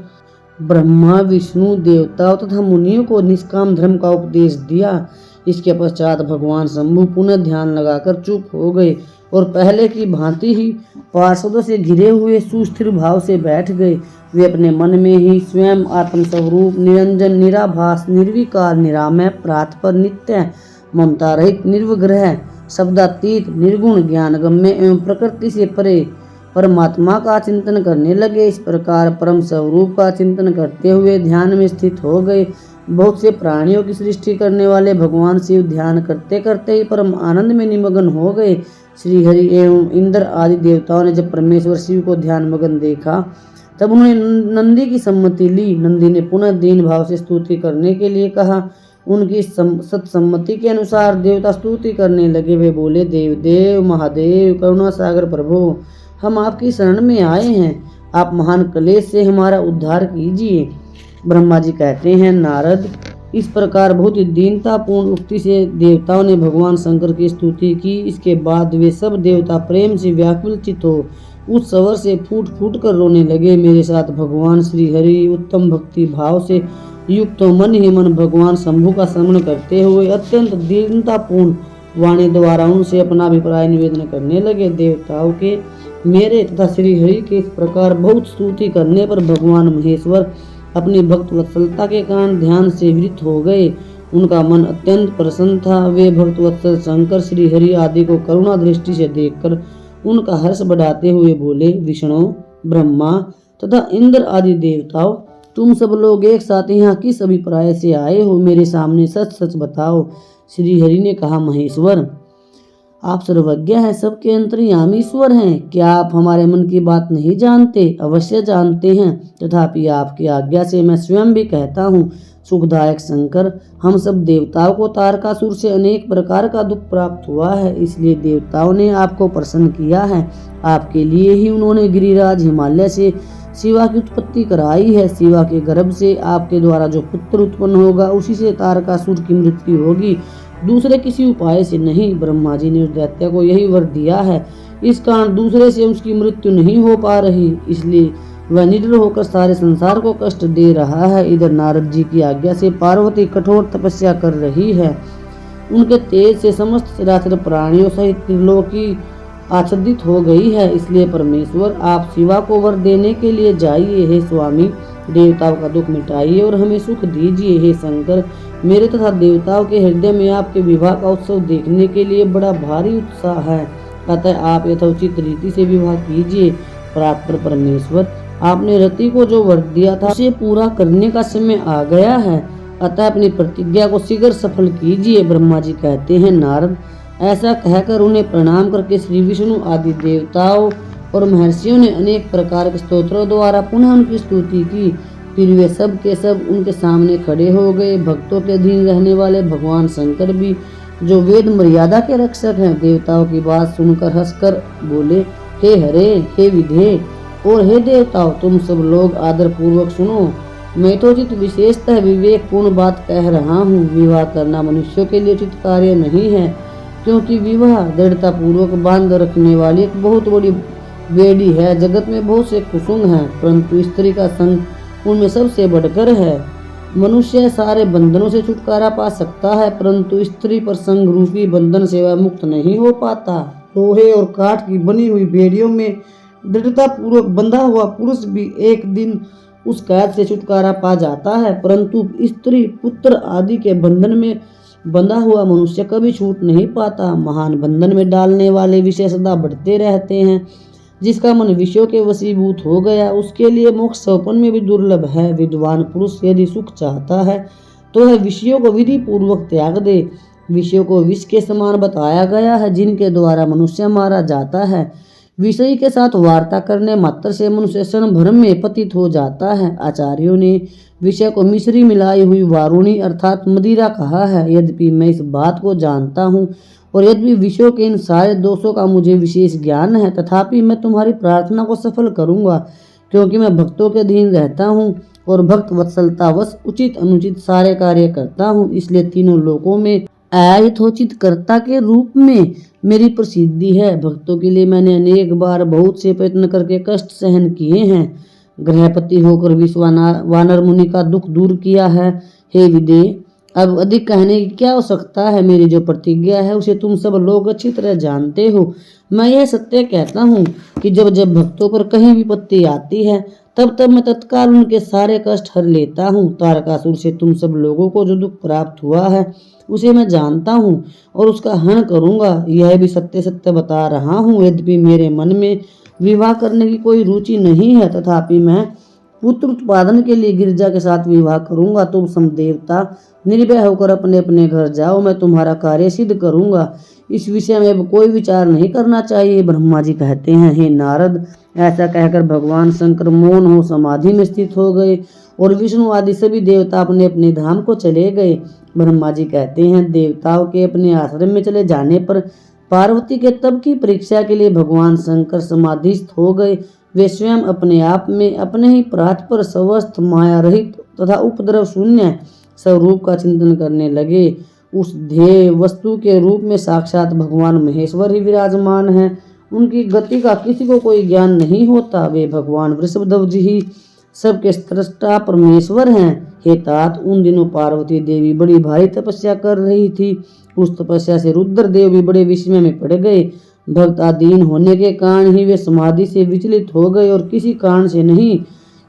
ब्रह्मा विष्णु देवताओं तथा मुनियों को निष्काम धर्म का उपदेश दिया। इसके पश्चात भगवान शंभु पुनः ध्यान लगाकर चुप हो गए और पहले की भांति ही पार्षदों से घिरे हुए सुस्थिर भाव से बैठ गए। वे अपने मन में ही स्वयं आत्मस्वरूप निरंजन निराभास निर्विकार निरामय प्रातपर नित्य ममता रहित निर्विग्रह शब्दातीत निर्गुण ज्ञानगम्य एवं प्रकृति से परे परमात्मा का चिंतन करने लगे। इस प्रकार परम स्वरूप का चिंतन करते हुए ध्यान में स्थित हो गए। बहुत से प्राणियों की सृष्टि करने वाले भगवान शिव ध्यान करते करते ही परम आनंद में निमग्न हो गए। श्री हरि एवं इंद्र आदि देवताओं ने जब परमेश्वर शिव को ध्यान मग्न देखा तब उन्होंने नंदी की सम्मति ली। नंदी ने पुनः दीन भाव से स्तुति करने के लिए कहा। उनकी सत्सम्मति के अनुसार देवता स्तुति करने लगे। वे बोले, देव देव महादेव करुणा सागर प्रभु, हम आपकी शरण में आए हैं। आप महान क्लेश से हमारा उद्धार कीजिए। ब्रह्मा जी कहते हैं, नारद, इस प्रकार बहुत ही दीनतापूर्ण उक्ति से देवताओं ने भगवान शंकर की स्तुति की। इसके बाद वे सब देवता प्रेम से व्याकुलचित हो उस स्वर से फूट फूट कर रोने लगे। मेरे साथ भगवान श्री हरि उत्तम भक्ति भाव से युक्त मन ही मन भगवान शंभु का स्मरण करते हुए अत्यंत दीनतापूर्ण वाणी द्वारा उनसे अपना अभिप्राय निवेदन करने लगे। देवताओं के मेरे तथा श्री हरि के इस प्रकार बहुत स्तुति करने पर भगवान महेश्वर अपनी भक्त वत्सलता के कारण ध्यान से विरत हो गए। उनका मन अत्यंत प्रसन्न था। वे भक्त वत्सल शंकर श्री हरि आदि को करुणा दृष्टि से देखकर उनका हर्ष बढ़ाते हुए बोले, विष्णु, ब्रह्मा तथा इंद्र आदि देवताओं, तुम सब लोग एक साथ यहाँ किस अभिप्राय से आए हो? मेरे सामने सच सच बताओ। श्री हरि ने कहा, महेश्वर, आप सर्वज्ञ हैं, सबके अंतर्यामी ईश्वर हैं। क्या आप हमारे मन की बात नहीं जानते? अवश्य जानते हैं, तथापि आपकी आज्ञा से मैं स्वयं भी कहता हूँ। सुखदायक शंकर, हम सब देवताओं को तारकासुर से अनेक प्रकार का दुख प्राप्त हुआ है, इसलिए देवताओं ने आपको प्रसन्न किया है। आपके लिए ही उन्होंने गिरिराज हिमालय से शिवा की उत्पत्ति कराई है। शिवा के गर्भ से आपके द्वारा जो पुत्र उत्पन्न होगा, उसी से तारकासुर की मृत्यु होगी, दूसरे किसी उपाय से नहीं। ब्रह्मा जी ने उस दैत्य को यही वर दिया है, इस कारण दूसरे से उसकी मृत्यु नहीं हो पा रही, इसलिए वह निडर होकर सारे संसार को कष्ट दे रहा है। इधर नारद जी की आज्ञा से पार्वती कठोर तपस्या कर रही है। उनके तेज से समस्त चराचर प्राणियों सहित त्रिलोकी आच्छादित हो गई है। इसलिए परमेश्वर, आप शिवा को वर देने के लिए जाइए। हे स्वामी, देवताओं का दुख मिटाइए और हमें सुख दीजिए। हे शंकर, मेरे तथा देवताओं के हृदय में आपके विवाह का उत्सव देखने के लिए बड़ा भारी उत्साह है, अतः आप यथोचित रीति से विवाह कीजिए। परात्पर परमेश्वर, आपने रति को जो वर दिया था उसे पूरा करने का समय आ गया है, अतः अपनी प्रतिज्ञा को शीघ्र सफल कीजिए। ब्रह्मा जी कहते हैं, नारद, ऐसा कहकर उन्हें प्रणाम करके श्री विष्णु आदि देवताओं और महर्षियों ने अनेक प्रकार के स्तोत्रों द्वारा पुनः उनकी स्तुति की। फिर वे सब के सब उनके सामने खड़े हो गए। भक्तों के अधीन रहने वाले भगवान शंकर भी, जो वेद मर्यादा के रक्षक हैं, देवताओं की बात सुनकर हंसकर बोले, हे हरे, हे विधे और हे देवताओं, तुम सब लोग आदर पूर्वक सुनो। मैं तो उचित विशेषतः विवेकपूर्ण बात कह रहा हूँ। विवाह करना मनुष्यों के लिए उचित कार्य नहीं है, क्योंकि विवाह दृढ़ता पूर्वक बांध रखने वाली एक बहुत बड़ी बेड़ी है। जगत में बहुत से कुसुम हैं, परंतु स्त्री का संग उनमें सबसे बढ़कर है। मनुष्य सारे बंधनों से छुटकारा पा सकता है, परंतु स्त्री पर संग रूपी बंधन से वह मुक्त नहीं हो पाता। लोहे और काठ की बनी हुई बेड़ियों में दृढ़ता पूर्वक बंधा हुआ पुरुष भी एक दिन उस कैद से छुटकारा पा जाता है, परंतु स्त्री, पुत्र आदि के बंधन में बंधा हुआ मनुष्य कभी छूट नहीं पाता। महान बंधन में डालने वाले विषय सदा बढ़ते रहते हैं। जिसका मन विषयों के वशीभूत हो गया, उसके लिए मोक्ष सौपन में भी दुर्लभ है। विद्वान पुरुष यदि सुख चाहता है तो वह विषयों को विधि पूर्वक त्याग दे। विषयों को विष के समान बताया गया है, जिनके द्वारा मनुष्य मारा जाता है। विषय के साथ वार्ता करने मात्र से मनुष्य क्षण भर में पतित हो जाता है। आचार्यों ने विषय को मिश्री मिलाई हुई वारुणी अर्थात मदिरा कहा है। यद्यपि मैं इस बात को जानता हूँ और यद्यपि विषयों के इन सारे दोषों का मुझे विशेष ज्ञान है, तथापि मैं तुम्हारी प्रार्थना को सफल करूँगा, क्योंकि मैं भक्तों के अधीन रहता हूँ और भक्त वत्सलतावश उचित अनुचित सारे कार्य करता हूँ। इसलिए तीनों लोकों में यथोचित कर्ता के रूप में मेरी प्रसिद्धि है। भक्तों के लिए मैंने अनेक बार बहुत से प्रयत्न करके कष्ट सहन किए हैं। गृहपति होकर विश्वानर मुनि का दुख दूर किया है। हे विदे, अब अधिक कहने की क्या आवश्यकता है? मेरी जो प्रतिज्ञा है उसे तुम सब लोग अच्छी तरह जानते हो। मैं यह सत्य कहता हूँ कि जब जब भक्तों पर कहीं विपत्ति आती है, तब तब मैं तत्काल उनके सारे कष्ट हर लेता हूँ। तारकासुर से तुम सब लोगों को जो दुख प्राप्त हुआ है उसे मैं जानता हूँ और उसका हरण करूँगा। यह भी सत्य सत्य बता रहा हूँ। यद्यपि मेरे मन में विवाह करने की कोई रुचि नहीं है, तथापि मैं पुत्र उत्पादन के लिए गिरिजा के साथ विवाह करूंगा। तुम समदेवता निर्भय होकर अपने अपने घर जाओ, मैं तुम्हारा कार्य सिद्ध करूंगा। इस विषय में अब कोई विचार नहीं करना चाहिए। ब्रह्मा जी कहते हैं, हे नारद, ऐसा कहकर भगवान शंकर मौन हो समाधि में स्थित हो गए और विष्णु आदि सभी देवता अपने अपने धाम को चले गए। ब्रह्मा जी कहते हैं, देवताओं के अपने आश्रम में चले जाने पर पार्वती के तप की परीक्षा के लिए भगवान शंकर समाधिस्थ हो गए। वे स्वयं अपने आप में अपने ही परात पर स्वस्थ, माया रहित तथा उपद्रव शून्य स्वरूप का चिंतन करने लगे। उस ध्येय वस्तु के रूप में साक्षात भगवान महेश्वर ही विराजमान हैं। उनकी गति का किसी को कोई ज्ञान नहीं होता। वे भगवान वृषभदेव जी ही सबके स्रष्टा परमेश्वर हैं। हे तात, उन दिनों पार्वती देवी बड़ी भारी तपस्या कर रही थी। उस तपस्या से रुद्रदेव भी बड़े विस्मय में पड़ गए। भक्ताधीन होने के कारण ही वे समाधि से विचलित हो गए और किसी कारण से नहीं।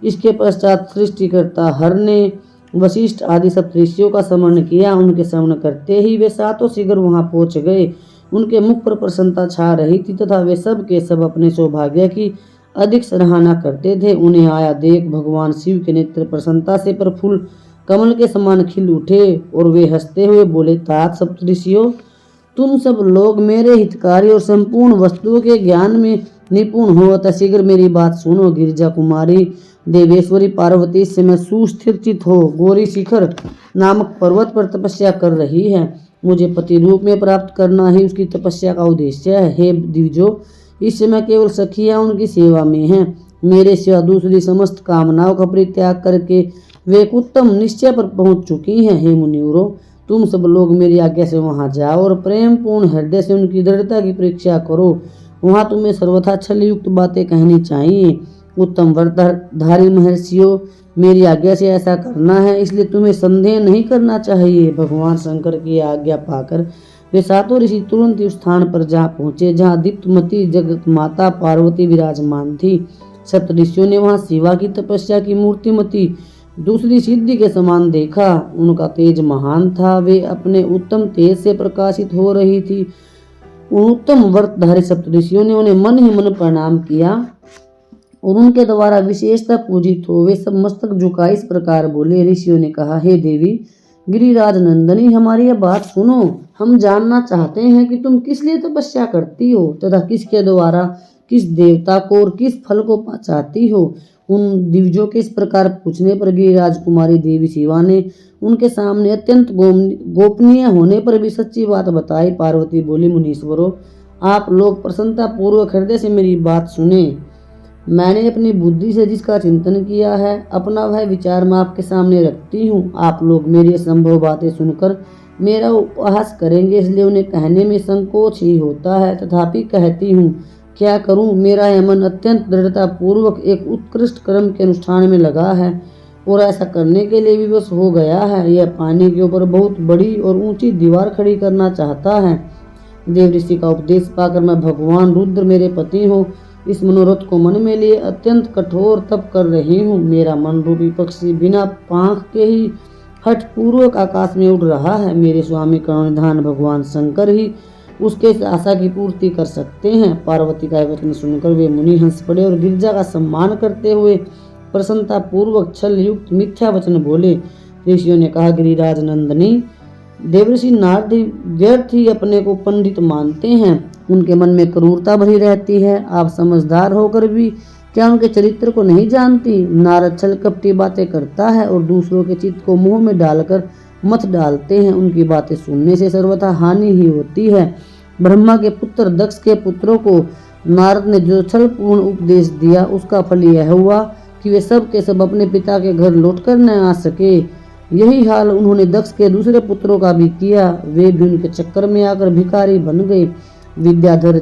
इसके पश्चात सृष्टिकर्ता हर ने वशिष्ठ आदि सब ऋषियों का स्मरण किया। उनके स्मरण करते ही वे सातों शीघ्र वहां पहुंच गए। उनके मुख पर प्रसन्नता छा रही थी तथा वे सब के सब अपने सौभाग्य की अधिक सराहना करते थे। उन्हें आया देख भगवान शिव के नेत्र प्रसन्नता से प्रफुल्ल कमल के समान खिल उठे और वे हंसते हुए बोले, तात सप्तऋषियों, तुम सब लोग मेरे हितकारी और संपूर्ण वस्तुओं के ज्ञान में निपुण हो, अतः शीघ्र मेरी बात सुनो। गिरिजा कुमारी देवेश्वरी पार्वती इस समय सुस्थिरचित हो गौरी शिखर नामक पर्वत पर तपस्या कर रही है। मुझे पति रूप में प्राप्त करना ही उसकी तपस्या का उद्देश्य है। हे द्विजो, इस समय केवल सखियां उनकी सेवा में हैं। मेरे सिवा दूसरी समस्त कामनाओं का परित्याग करके वे एक उत्तम निश्चय पर पहुंच चुकी हैं। हे मुनिवरों, तुम सब लोग मेरी आज्ञा से वहां जाओ और प्रेम पूर्ण हृदय से उनकी दृढ़ता की परीक्षा करो। वहां तुम्हें सर्वथा छल युक्त बातें कहनी चाहिए। उत्तम व्रतधारी महर्षियों, मेरी आज्ञा से ऐसा करना है, इसलिए तुम्हें संदेह नहीं करना चाहिए। भगवान शंकर की आज्ञा पाकर वे सातों ऋषि तुरंत उस स्थान पर जा पहुंचे जहाँ दीप्तमती जगत माता पार्वती विराजमान थी। सप्त ऋषियों ने वहां शिवा की तपस्या की मूर्तिमती दूसरी सिद्धि के समान देखा। उनका तेज महान था, वे अपने उत्तम तेज से प्रकाशित हो रही थी। उन उत्तम व्रतधारी सप्तऋषियों ने उन्हें मन ही मन प्रणाम किया और उनके द्वारा विशेषता पूजित हो वे सब मस्तक झुकाए इस प्रकार बोले। ऋषियों ने कहा, हे देवी गिरिराज नंदनी, हमारी यह बात सुनो। हम जानना चाहते हैं कि तुम किस लिए तपस्या करती हो तथा किसके द्वारा किस देवता को और किस फल को चाहती हो। उन दिव्यों के इस प्रकार पूछने पर गिरिराज कुमारी देवी शिवा ने उनके सामने अत्यंत गोपनीय होने पर भी सच्ची बात बताई। पार्वती बोली, मुनीश्वरों, आप लोग प्रसन्नता पूर्वक हृदय से मेरी बात सुने। मैंने अपनी बुद्धि से जिसका चिंतन किया है, अपना वह विचार मैं आपके सामने रखती हूँ। आप लोग मेरी असंभव बातें सुनकर मेरा उपहास करेंगे, इसलिए उन्हें कहने में संकोच ही होता है, तथापि कहती हूँ। क्या करूँ, मेरा यह मन अत्यंत दृढ़ता पूर्वक एक उत्कृष्ट कर्म के अनुष्ठान में लगा है और ऐसा करने के लिए विवश हो गया है। यह पानी के ऊपर बहुत बड़ी और ऊंची दीवार खड़ी करना चाहता है। देव ऋषि का उपदेश पाकर मैं भगवान रुद्र मेरे पति हो इस मनोरथ को मन में लिए अत्यंत कठोर तप कर रही हूँ। मेरा मन रूपी पक्षी बिना पांख के ही हठ पूर्वक आकाश में उड़ रहा है। मेरे स्वामी करुणानिधान भगवान शंकर ही उसके इस आशा की पूर्ति कर सकते हैं। पार्वती का वचन सुनकर वे मुनि हंस पड़े और गिरिजा का सम्मान करते हुए प्रसन्नता पूर्वक छल युक्त मिथ्या वचन बोले। ऋषियों ने कहा, गिरिराज नंदनी, देवर्षि नारद व्यर्थ ही अपने को पंडित मानते हैं, उनके मन में क्रूरता भरी रहती है। आप समझदार होकर भी क्या उनके चरित्र को नहीं जानती। नारद छल कपटी बातें करता है और दूसरों के चित्त को मुंह में डालकर मत डालते हैं। उनकी बातें सुनने से सर्वथा हानि ही होती है। ब्रह्मा के पुत्र दक्ष के पुत्रों को नारद ने जो छल पूर्ण उपदेश दिया, उसका फल यह हुआ कि वे सब के सब अपने पिता के घर लौटकर न आ सके। यही हाल उन्होंने दक्ष के दूसरे पुत्रों का भी किया। वे भी उनके चक्कर में आकर भिखारी बन गए। विद्याधर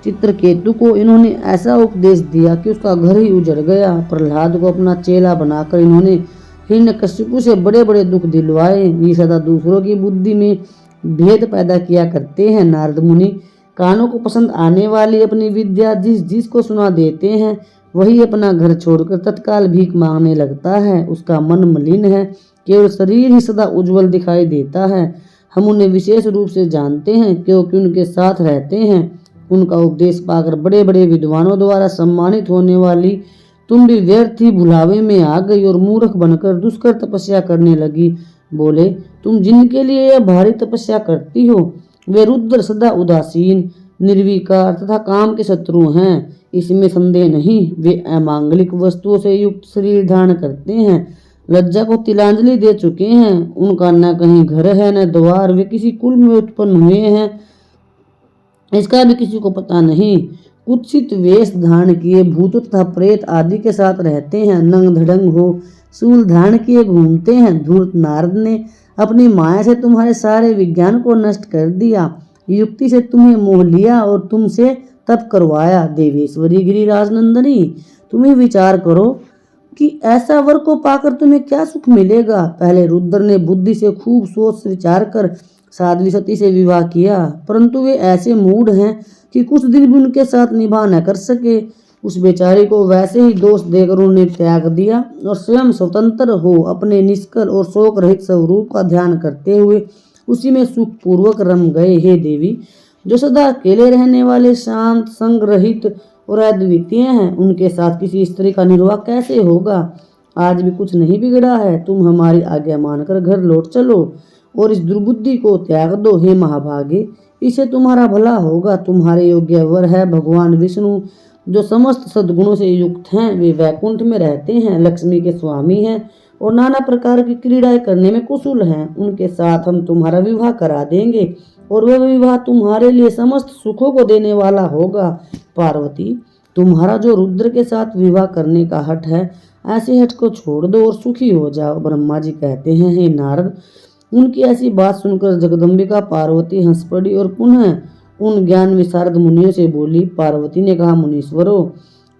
चित्रकेतु को इन्होंने ऐसा उपदेश दिया कि उसका घर ही उजड़ गया। प्रहलाद को अपना चेला बनाकर इन्होंने हिरण्यकशिपु से बड़े बड़े दुख दिलवाए। ये सदा दूसरों की बुद्धि में भेद पैदा किया करते हैं। नारद मुनि कानों को पसंद आने वाली अपनी विद्या जिस को सुना देते हैं, वही अपना घर छोड़कर तत्काल भीख मांगने लगता है। उसका मन मलिन है, केवल शरीर ही सदा उज्जवल दिखाई देता है। हम उन्हें विशेष रूप से जानते हैं क्योंकि उनके साथ रहते हैं। उनका उपदेश पाकर बड़े बड़े विद्वानों द्वारा सम्मानित होने वाली तुम भी व्यर्थ ही भुलावे में आ गई और मूर्ख बनकर दुष्कर तपस्या करने लगी। बोले, तुम जिनके लिए यह भारी तपस्या करती हो वे रुद्र सदा उदासीन, निर्विकार तथा काम के शत्रु हैं, इसमें संदेह नहीं। वे अमांगलिक वस्तुओं से युक्त शरीर धारण करते हैं, लज्जा को तिलांजलि दे चुके हैं। उनका न कहीं घर है न द्वार, वे किसी कुल में उत्पन्न हुए हैं इसका भी किसी को पता नहीं। कुत्सित वेश धारण किए भूत तथा प्रेत आदि के साथ रहते हैं, नंग धड़ंग हो शूल धारण किए घूमते हैं। धूर्त नारद ने अपनी माया से तुम्हारे सारे विज्ञान को नष्ट कर दिया, युक्ति से तुम्हें मोह लिया और तुमसे तप करवाया। देवेश्वरी गिरिराज नंदनी, तुम्हें विचार करो कि ऐसा वर को पाकर तुम्हें क्या सुख मिलेगा। पहले रुद्र ने बुद्धि से खूब सोच विचार कर साध्वी सती से विवाह किया, परंतु वे ऐसे मूढ़ हैं कि कुछ दिन भी उनके साथ निभा न कर सके। उस बेचारी को वैसे ही दोष देकर उन्होंने त्याग दिया और स्वयं स्वतंत्र हो अपने निष्कल और शोक रहित स्वरूप का ध्यान करते हुए उसी में सुख पूर्वक रम गए। हे देवी, जो सदा अकेले रहने वाले, शांत, संग रहित और अद्वितीय हैं, उनके साथ किसी स्त्री का निर्वाह कैसे होगा। आज भी कुछ नहीं बिगड़ा है, तुम हमारी आज्ञा मानकर घर लौट चलो और इस दुर्बुद्धि को त्याग दो। हे महाभागे, इससे तुम्हारा भला होगा। तुम्हारे योग्य वर है भगवान विष्णु, जो समस्त सद्गुणों से युक्त हैं। वे वैकुंठ में रहते हैं, लक्ष्मी के स्वामी हैं और नाना प्रकार की क्रीड़ाएं करने में कुशल हैं। उनके साथ हम तुम्हारा विवाह करा देंगे और वह विवाह तुम्हारे लिए समस्त सुखों को देने वाला होगा। पार्वती, तुम्हारा जो रुद्र के साथ विवाह करने का हठ है, ऐसे हठ को छोड़ दो और सुखी हो जाओ। ब्रह्मा जी कहते हैं, हे नारद, उनकी ऐसी बात सुनकर जगदम्बिका पार्वती हंस पड़ी और पुनः उन ज्ञान विशारद मुनियों से बोली। पार्वती ने कहा, मुनीश्वरों,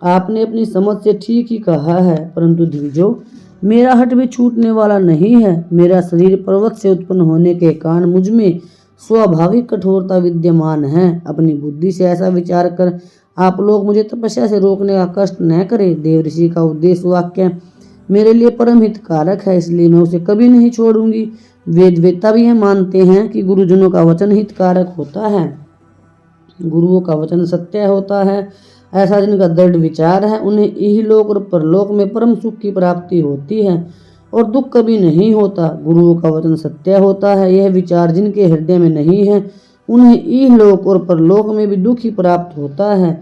आपने अपनी समझ से ठीक ही कहा है, परंतु द्विजो, मेरा हठ भी छूटने वाला नहीं है। मेरा शरीर पर्वत से उत्पन्न होने के कारण मुझ में स्वाभाविक कठोरता विद्यमान है। अपनी बुद्धि से ऐसा विचार कर आप लोग मुझे तपस्या से रोकने का कष्ट न करें। देव ऋषि का उद्देश्य वाक्य मेरे लिए परम हितकारक है, इसलिए मैं उसे कभी नहीं छोड़ूंगी। वेद वेत्ता भी यह मानते हैं कि गुरुजनों का वचन हितकारक होता है, गुरुओं का वचन सत्य होता है। ऐसा जिनका दृढ़ विचार है, उन्हें इहलोक और परलोक में परम सुख की प्राप्ति होती है और दुख कभी नहीं होता। गुरुओं का वचन सत्य होता है, यह विचार जिनके हृदय में नहीं है, उन्हें इहलोक और परलोक में भी दुख ही प्राप्त होता है,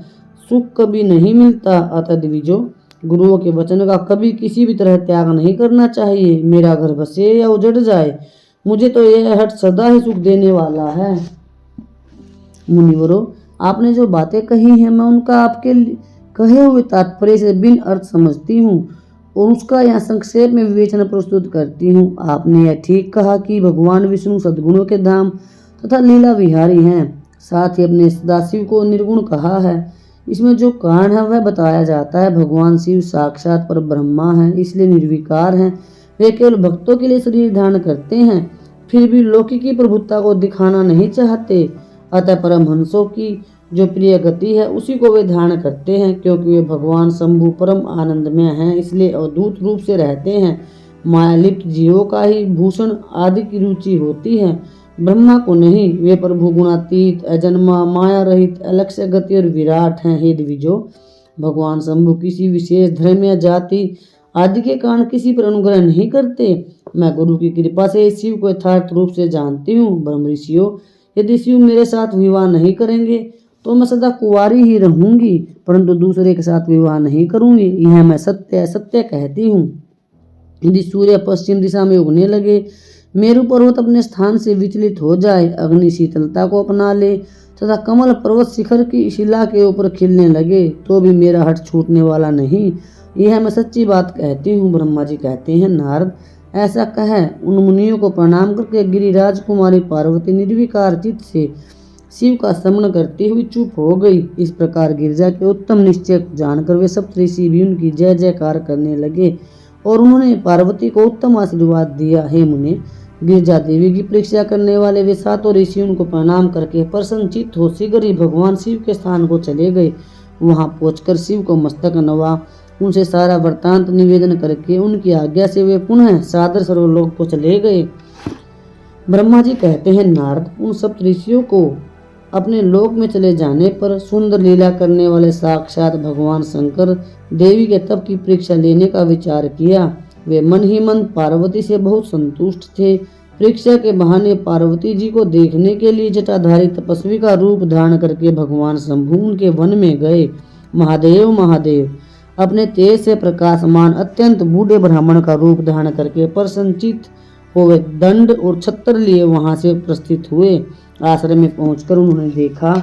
सुख कभी नहीं मिलता। अतः द्विजो, गुरुओं के वचन का कभी किसी भी तरह त्याग नहीं करना चाहिए। मेरा घर बसे या उजड़ जाए, मुझे तो यह हठ सदा ही सुख देने वाला है। मुनिवरों, आपने जो बातें कही हैं, मैं उनका आपके कहे हुए तात्पर्य से बिन अर्थ समझती हूँ और उसका यहाँ संक्षेप में विवेचना प्रस्तुत करती हूँ। आपने यह ठीक कहा कि भगवान विष्णु सद्गुणों के धाम तथा लीला विहारी हैं, साथ ही अपने सदाशिव को निर्गुण कहा है। इसमें जो कारण है वह बताया जाता है। भगवान शिव साक्षात पर ब्रह्मा है, इसलिए निर्विकार हैं। वे केवल भक्तों के लिए शरीर धारण करते हैं, फिर भी लौकिकी प्रभुता को दिखाना नहीं चाहते। अतः परमहंसों की जो प्रिय गति है, उसी को वे धारण करते हैं। क्योंकि वे भगवान शंभु परम आनंदमय हैं, इसलिए अद्भुत रूप से रहते हैं। मायालिप्त जीवों का ही भूषण आदि की रुचि होती है, ब्रह्मा को नहीं। वे प्रभु गुणातीत, अजन्मा, माया रहित, अलक्ष्य गति और विराट हैं। हे द्विजो, भगवान शंभु किसी विशेष धर्म या जाति आदि के कारण किसी पर अनुग्रह नहीं करते। मैं गुरु की कृपा से शिव को यथार्थ रूप से जानती हूँ। ब्रह्म ऋषियों, यदि शिव मेरे साथ विवाह नहीं करेंगे तो मैं सदा कुंवारी ही रहूंगी, परंतु दूसरे के साथ विवाह नहीं करूंगी। यह मैं सत्य सत्य कहती हूँ। यदि सूर्य पश्चिम दिशा में उगने लगे, मेरु पर्वत अपने स्थान से विचलित हो जाए, अग्नि शीतलता को अपना ले तथा कमल पर्वत शिखर की शिला के ऊपर खिलने लगे, तो भी मेरा हठ छूटने वाला नहीं। यह मैं सच्ची बात कहती हूँ। ब्रह्मा जी कहते हैं, नारद, ऐसा कह उन मुनियों को प्रणाम करके गिरिराज कुमारी पार्वती निर्विकार चित्त से शिव का स्मरण करती हुई चुप हो गई। इस प्रकार गिरिजा के उत्तम निश्चय को जानकर वे सप्तऋषि भी उनकी जय जयकार करने लगे और उन्होंने पार्वती को उत्तम आशीर्वाद दिया। हे मुने, गिरिजा देवी की परीक्षा करने वाले वे सातों ऋषि उनको प्रणाम करके प्रसन्नचित्त हो शीघ्र ही भगवान शिव के स्थान को चले गए। वहां पहुंचकर शिव को मस्तक नवा, उनसे सारा वृत्तांत निवेदन करके उनकी आज्ञा से वे पुनः सादर सर्वलोक को चले गए। ब्रह्मा जी कहते हैं, नारद, उन सप्तऋषियों को अपने लोक में चले जाने पर सुंदर लीला करने वाले साक्षात भगवान शंकर देवी के तप की परीक्षा लेने का विचार किया। वे मन ही मन पार्वती से बहुत संतुष्ट थे। परीक्षा के बहाने पार्वती जी को देखने के लिए जटाधारी तपस्वी का रूप धारण करके भगवान शंभु उनके वन में गए। महादेव महादेव अपने तेज से प्रकाशमान अत्यंत बूढ़े ब्राह्मण का रूप धारण करके प्रसन्नचित्त हुए दंड और छत्र लिए वहां से प्रस्थित हुए। आश्रम में पहुंचकर उन्होंने देखा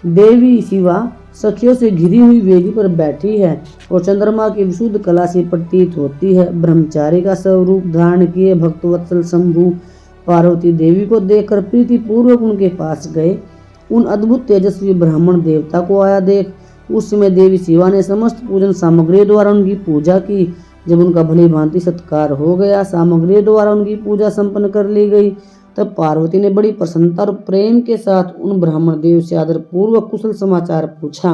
देवी शिवा सखियों से घिरी हुई वेदी पर बैठी है और चंद्रमा की विशुद्ध कला से प्रतीत होती है। ब्रह्मचारी का स्वरूप धारण किए भक्तवत्सल शंभु पार्वती देवी को देखकर प्रीति पूर्वक उनके पास गए। उन अद्भुत तेजस्वी ब्राह्मण देवता को आया देख उस समय देवी शिवा ने समस्त पूजन सामग्री द्वारा उनकी पूजा की। जब उनका भली भांति सत्कार हो गया, सामग्री द्वारा उनकी पूजा संपन्न कर ली गई, तब पार्वती ने बड़ी प्रसन्नता और प्रेम के साथ उन ब्राह्मण देव से आदर पूर्वक कुशल समाचार पूछा।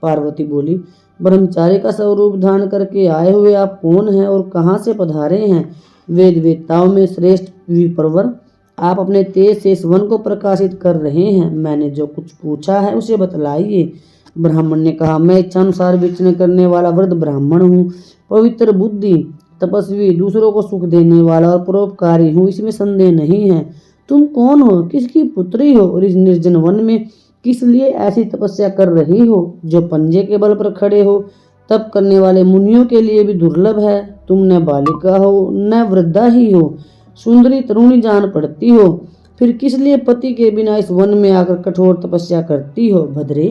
पार्वती बोली, ब्रह्मचारी का स्वरूप धारण करके आए हुए आप कौन हैं और कहाँ से पधारे हैं? वेद वेत्ताओं में श्रेष्ठ विप्रवर आप अपने तेज से इस वन को प्रकाशित कर रहे हैं। मैंने जो कुछ पूछा है उसे बतलाइए। ब्राह्मण ने कहा, मैं इच्छानुसार विचरण करने वाला वृद्ध ब्राह्मण हूँ, पवित्र बुद्धि, तपस्वी, दूसरों को सुख देने वाला और परोपकारी हूँ, इसमें संदेह नहीं है। तुम कौन हो, किसकी पुत्री हो और इस निर्जन वन में किस लिए ऐसी तपस्या कर रही हो जो पंजे के बल पर खड़े हो? तप करने वाले मुनियों के लिए भी दुर्लभ है। तुम न बालिका हो न वृद्धा ही हो, सुंदरी तरुणी जान पड़ती हो, फिर किस लिए पति के बिना इस वन में आकर कठोर तपस्या करती हो? भद्रे,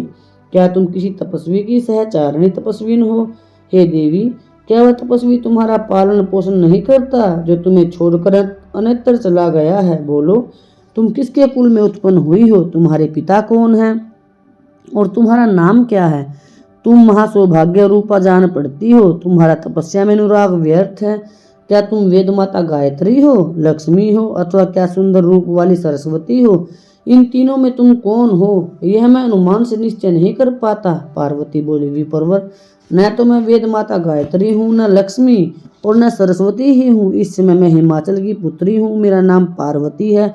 क्या तुम किसी तपस्वी की सहचारिणी तपस्विन हो? हे देवी, क्या वह तपस्वी तुम्हारा पालन पोषण नहीं करता जो तुम्हें छोड़कर अन्यत्र चला गया है? बोलो, तुम किसके कुल में उत्पन्न हुई हो? तुम्हारे पिता कौन है और तुम्हारा नाम क्या है? तुम महासौभाग्य रूपा जान पड़ती हो, तुम्हारा तपस्या में अनुराग व्यर्थ है। क्या तुम वेद माता गायत्री हो, लक्ष्मी हो, अथवा क्या सुंदर रूप वाली सरस्वती हो? इन तीनों में तुम कौन हो, यह मैं अनुमान से निश्चय नहीं कर पाता। पार्वती बोली, विप्रवर, न तो मैं वेद माता गायत्री हूँ, न लक्ष्मी और न सरस्वती ही हूँ। इस समय मैं हिमाचल की पुत्री हूँ, मेरा नाम पार्वती है।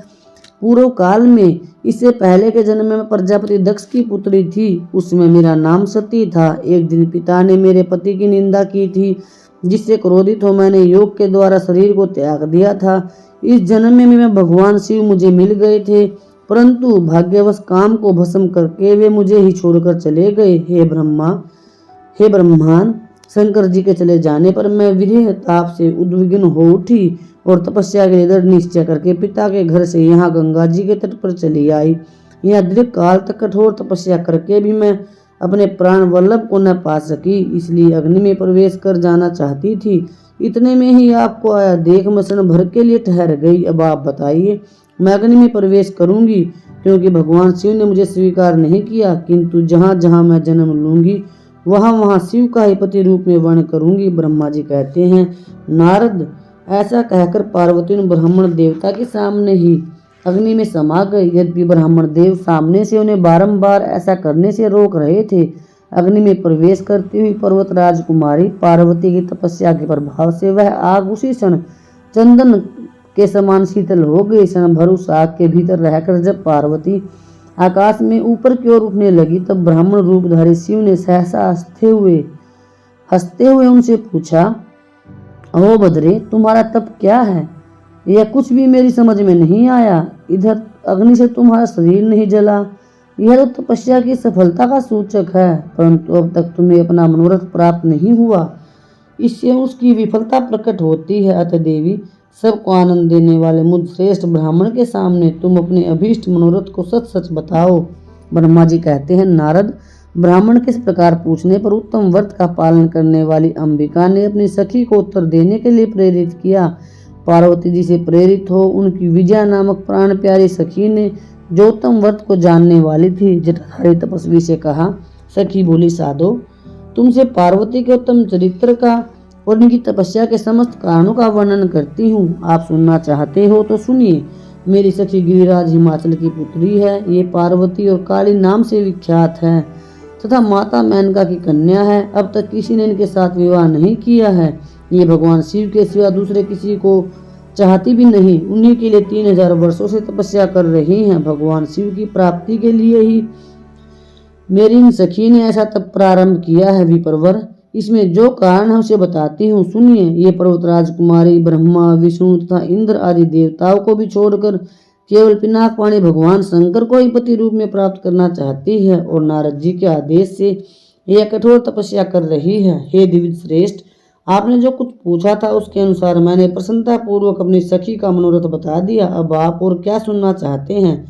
पूर्व काल में, इससे पहले के जन्म में प्रजापति दक्ष की पुत्री थी, उसमें मेरा नाम सती था। एक दिन पिता ने मेरे पति की निंदा की थी, जिससे क्रोधित हो मैंने योग के द्वारा शरीर को त्याग दिया था। इस जन्म में भगवान शिव मुझे मिल गए थे, परंतु भाग्यवश काम को भस्म करके वे मुझे ही छोड़कर चले गए। हे ब्रह्मांड, शंकर जी के चले जाने पर मैं विरह ताप से उद्विग्न हो उठी और तपस्या के लिए दृढ़ निश्चय करके पिता के घर से यहाँ गंगा जी के तट पर चली आई। यह दीर्घ काल तक कठोर तपस्या करके भी मैं अपने प्राण वल्लभ को न पा सकी, इसलिए अग्नि में प्रवेश कर जाना चाहती थी। इतने में ही आपको आया देख मैं क्षण भर के लिए ठहर गई। अब आप बताइए, मैं अग्नि में प्रवेश करूंगी क्योंकि भगवान शिव ने मुझे स्वीकार नहीं किया, किंतु जहाँ जहाँ मैं जन्म लूंगी वहाँ वहाँ शिव का ही पति रूप में वर्ण करूंगी। ब्रह्मा जी कहते हैं, नारद, ऐसा कहकर पार्वती ने ब्राह्मण देवता के सामने ही अग्नि में समा गई। यद्यपि ब्राह्मण देव सामने से उन्हें बारंबार ऐसा करने से रोक रहे थे, अग्नि में प्रवेश करती हुई पर्वत राजकुमारी पार्वती की तपस्या के प्रभाव से वह आग उसी क्षण चंदन के समान शीतल हो गई। क्षण भर उस आग के भीतर रहकर जब पार्वती आकाश में ऊपर की ओर उठने लगी, तब ब्राह्मण रूपधारी शिव ने सहसा हंसते हुए उनसे पूछा, ओ भद्रे, तुम्हारा तप क्या है? यह कुछ भी मेरी समझ में नहीं आया। इधर अग्नि से तुम्हारा शरीर नहीं जला, यह तो तपस्या की सफलता का सूचक है, परंतु अब तक तुम्हें अपना मनोरथ प्राप्त नहीं हुआ, इससे उसकी विफलता प्रकट होती है। अतः देवी, सबको आनंद देने वाले मुझ श्रेष्ठ ब्राह्मण के सामने तुम अपने अभीष्ट मनोरथ को सच सच बताओ। ब्रह्मा जी कहते हैं, नारद, ब्राह्मण के इस प्रकार पूछने पर उत्तम व्रत का पालन करने वाली अंबिका ने अपनी सखी को उत्तर देने के लिए प्रेरित किया। पार्वती जी से प्रेरित हो उनकी विजया नामक प्राण प्यारी सखी ने, जो उत्तम व्रत को जानने वाली थी, जटाधारी तपस्वी से कहा। सखी बोली, साधो, तुमसे पार्वती के उत्तम चरित्र का और उनकी तपस्या के समस्त कारणों का वर्णन करती हूँ। आप सुनना चाहते हो तो सुनिए। मेरी सखी गिरिराज हिमाचल की पुत्री है। ये पार्वती और काली नाम से विख्यात है तथा माता मेनका की कन्या है। अब तक किसी ने इनके साथ विवाह नहीं किया है। ये भगवान शिव के सिवा दूसरे किसी को चाहती भी नहीं। उन्हीं के लिए 3000 वर्षों से तपस्या कर रही हैं। भगवान शिव की प्राप्ति के लिए ही मेरी इन सखी ने ऐसा तप प्रारंभ किया है। विप्रवर, इसमें जो कारण है उसे बताती हूँ, सुनिए। ये पर्वत राजकुमारी ब्रह्मा, विष्णु तथा इंद्र आदि देवताओं को भी छोड़कर केवल पिनाकवाणी भगवान शंकर को ही पति रूप में प्राप्त करना चाहती है और नारद जी के आदेश से यह कठोर तपस्या कर रही है। हे दिव्य श्रेष्ठ, आपने जो कुछ पूछा था उसके अनुसार मैंने प्रसन्नता पूर्वक अपनी सखी का मनोरथ बता दिया। अब आप और क्या सुनना चाहते हैं?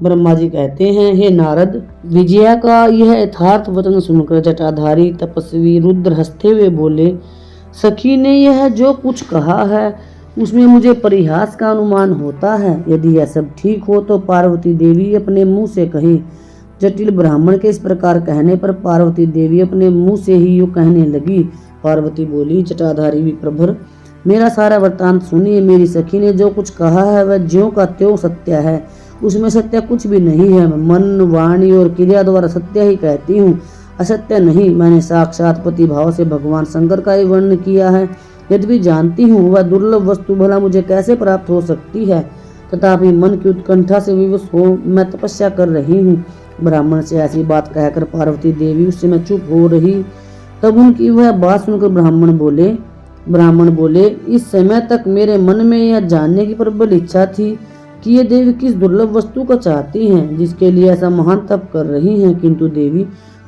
ब्रह्मा जी कहते हैं, हे नारद, विजया का यह यथार्थ वचन सुनकर जटाधारी तपस्वी रुद्र हंसते हुए बोले, सखी ने यह जो कुछ कहा है उसमें मुझे परिहास का अनुमान होता है। यदि यह सब ठीक हो तो पार्वती देवी अपने मुंह से कहे। जटिल ब्राह्मण के इस प्रकार कहने पर पार्वती देवी अपने मुंह से ही यूं कहने लगी। पार्वती बोली, जटाधारी विप्रभर, मेरा सारा वृत्तांत सुनिए। मेरी सखी ने जो कुछ कहा है वह ज्यों का त्यों सत्य है, उसमें सत्य कुछ भी नहीं है। मन, वाणी और क्रिया द्वारा सत्य ही कहती हूँ, असत्य नहीं। मैंने साक्षात पति भाव से भगवान शंकर का ही वर्णन किया है। यद्यपि जानती हूँ वह दुर्लभ वस्तु भला मुझे कैसे प्राप्त हो सकती है तथापि मन की उत्कंठा से विवश हो मैं तपस्या कर रही हूँ। ब्राह्मण से ऐसी बात कहकर पार्वती देवी उस समय चुप हो रही। तब उनकी वह बात सुनकर ब्राह्मण बोले, इस समय तक मेरे मन में यह जानने की प्रबल इच्छा थी कि ये देवी किस दुर्लभ वस्तु को चाहती हैं, जिसके लिए ऐसा महान तप कर रही हैं। किंतु देवी,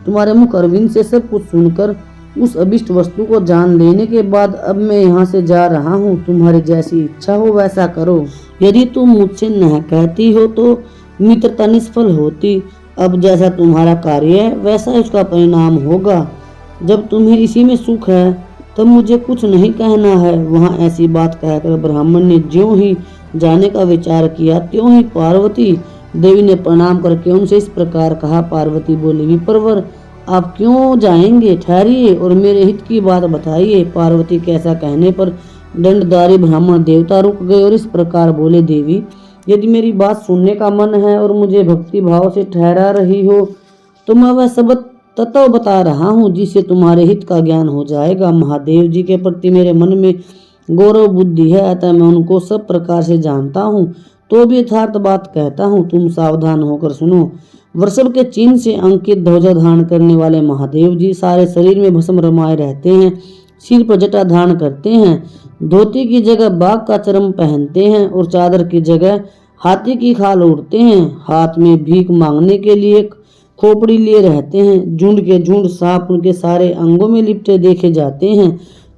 तुम्हारे मुख अरविंद से सब कुछ सुनकर उस अभिष्ट वस्तु को जान लेने के बाद अब मैं यहाँ से जा रहा हूँ। तुम्हारी जैसी इच्छा हो वैसा करो। यदि तुम मुझसे न कहती हो तो मित्रता निष्फल होती। अब जैसा तुम्हारा कार्य है वैसा उसका परिणाम होगा। जब तुम्हें इसी में सुख है तब मुझे कुछ नहीं कहना है। वहाँ ऐसी बात कहकर ब्राह्मण ने ज्यों ही जाने का विचार किया त्यों ही पार्वती देवी ने प्रणाम करके उनसे इस प्रकार कहा। पार्वती बोली, विप्रवर, आप क्यों जाएंगे? ठहरिए और मेरे हित की बात बताइए। पार्वती के ऐसा कहने पर दंडधारी ब्राह्मण देवता रुक गए और इस प्रकार बोले, देवी, यदि मेरी बात सुनने का मन है और मुझे भक्ति भाव से ठहरा रही हो तो मैं वह सब तत्व बता रहा हूँ जिससे तुम्हारे हित का ज्ञान हो जाएगा। महादेव जी के प्रति मेरे मन में गौरव बुद्धि है, अतः मैं उनको सब प्रकार से जानता हूँ, तो भी यथार्थ बात कहता हूँ। तुम सावधान होकर सुनो। वृषभ के चिन्ह से अंकित ध्वजा धारण करने वाले महादेव जी सारे शरीर में भस्म रमाए रहते हैं, सिर पर जटा धारण करते हैं, धोती की जगह बाघ का चर्म पहनते हैं और चादर की जगह हाथी की खाल ओढ़ते हैं। हाथ में भीख मांगने के लिए खोपड़ी लिए रहते हैं। झुंड के झुंड सांप उनके सारे अंगों में लिपटे देखे जाते हैं।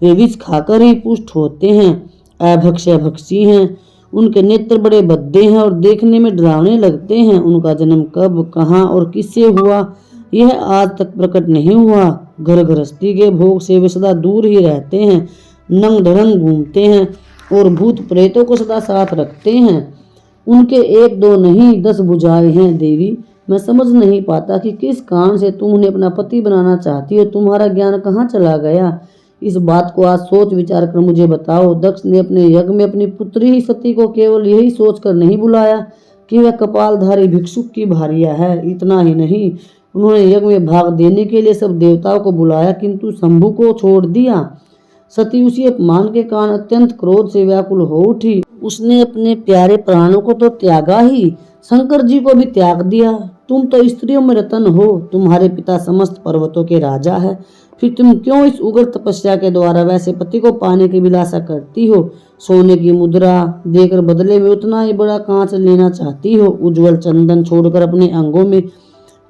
वे विष खाकर ही पुष्ट होते हैं। अभक्ष्य भक्षी हैं। उनके नेत्र बड़े भद्दे हैं और देखने में डरावने लगते हैं। उनका जन्म कब, कहाँ और किससे हुआ यह आज तक प्रकट नहीं हुआ। घर गृहस्थी के भोग से वे सदा दूर ही रहते हैं, नंग ढरंग घूमते हैं और भूत प्रेतों को सदा साथ रखते हैं। उनके एक दो नहीं 10 भुजाएं हैं। देवी, मैं समझ नहीं पाता कि किस कारण से तुम उन्हें अपना पति बनाना चाहती हो। तुम्हारा ज्ञान कहाँ चला गया? इस बात को आज सोच विचार कर मुझे बताओ। दक्ष ने अपने यज्ञ में अपनी पुत्री ही सती को केवल यही सोचकर नहीं बुलाया कि वह कपालधारी भिक्षुक की भार्या है। इतना ही नहीं, उन्होंने यज्ञ में भाग देने के लिए सब देवताओं को बुलाया, किंतु शंभु को छोड़ दिया। सती उसी अपमान के कारण अत्यंत क्रोध से व्याकुल हो उठी। उसने अपने प्यारे प्राणों को तो त्यागा ही, शंकर जी को भी त्याग दिया। तुम तो स्त्रियों में रतन हो। तुम्हारे पिता समस्त पर्वतों के राजा है, फिर तुम क्यों इस उग्र तपस्या के द्वारा वैसे पति को पाने की विलासा करती हो? सोने की मुद्रा देकर बदले में उतना ही बड़ा कांच लेना चाहती हो। उज्जवल चंदन छोड़कर अपने अंगों में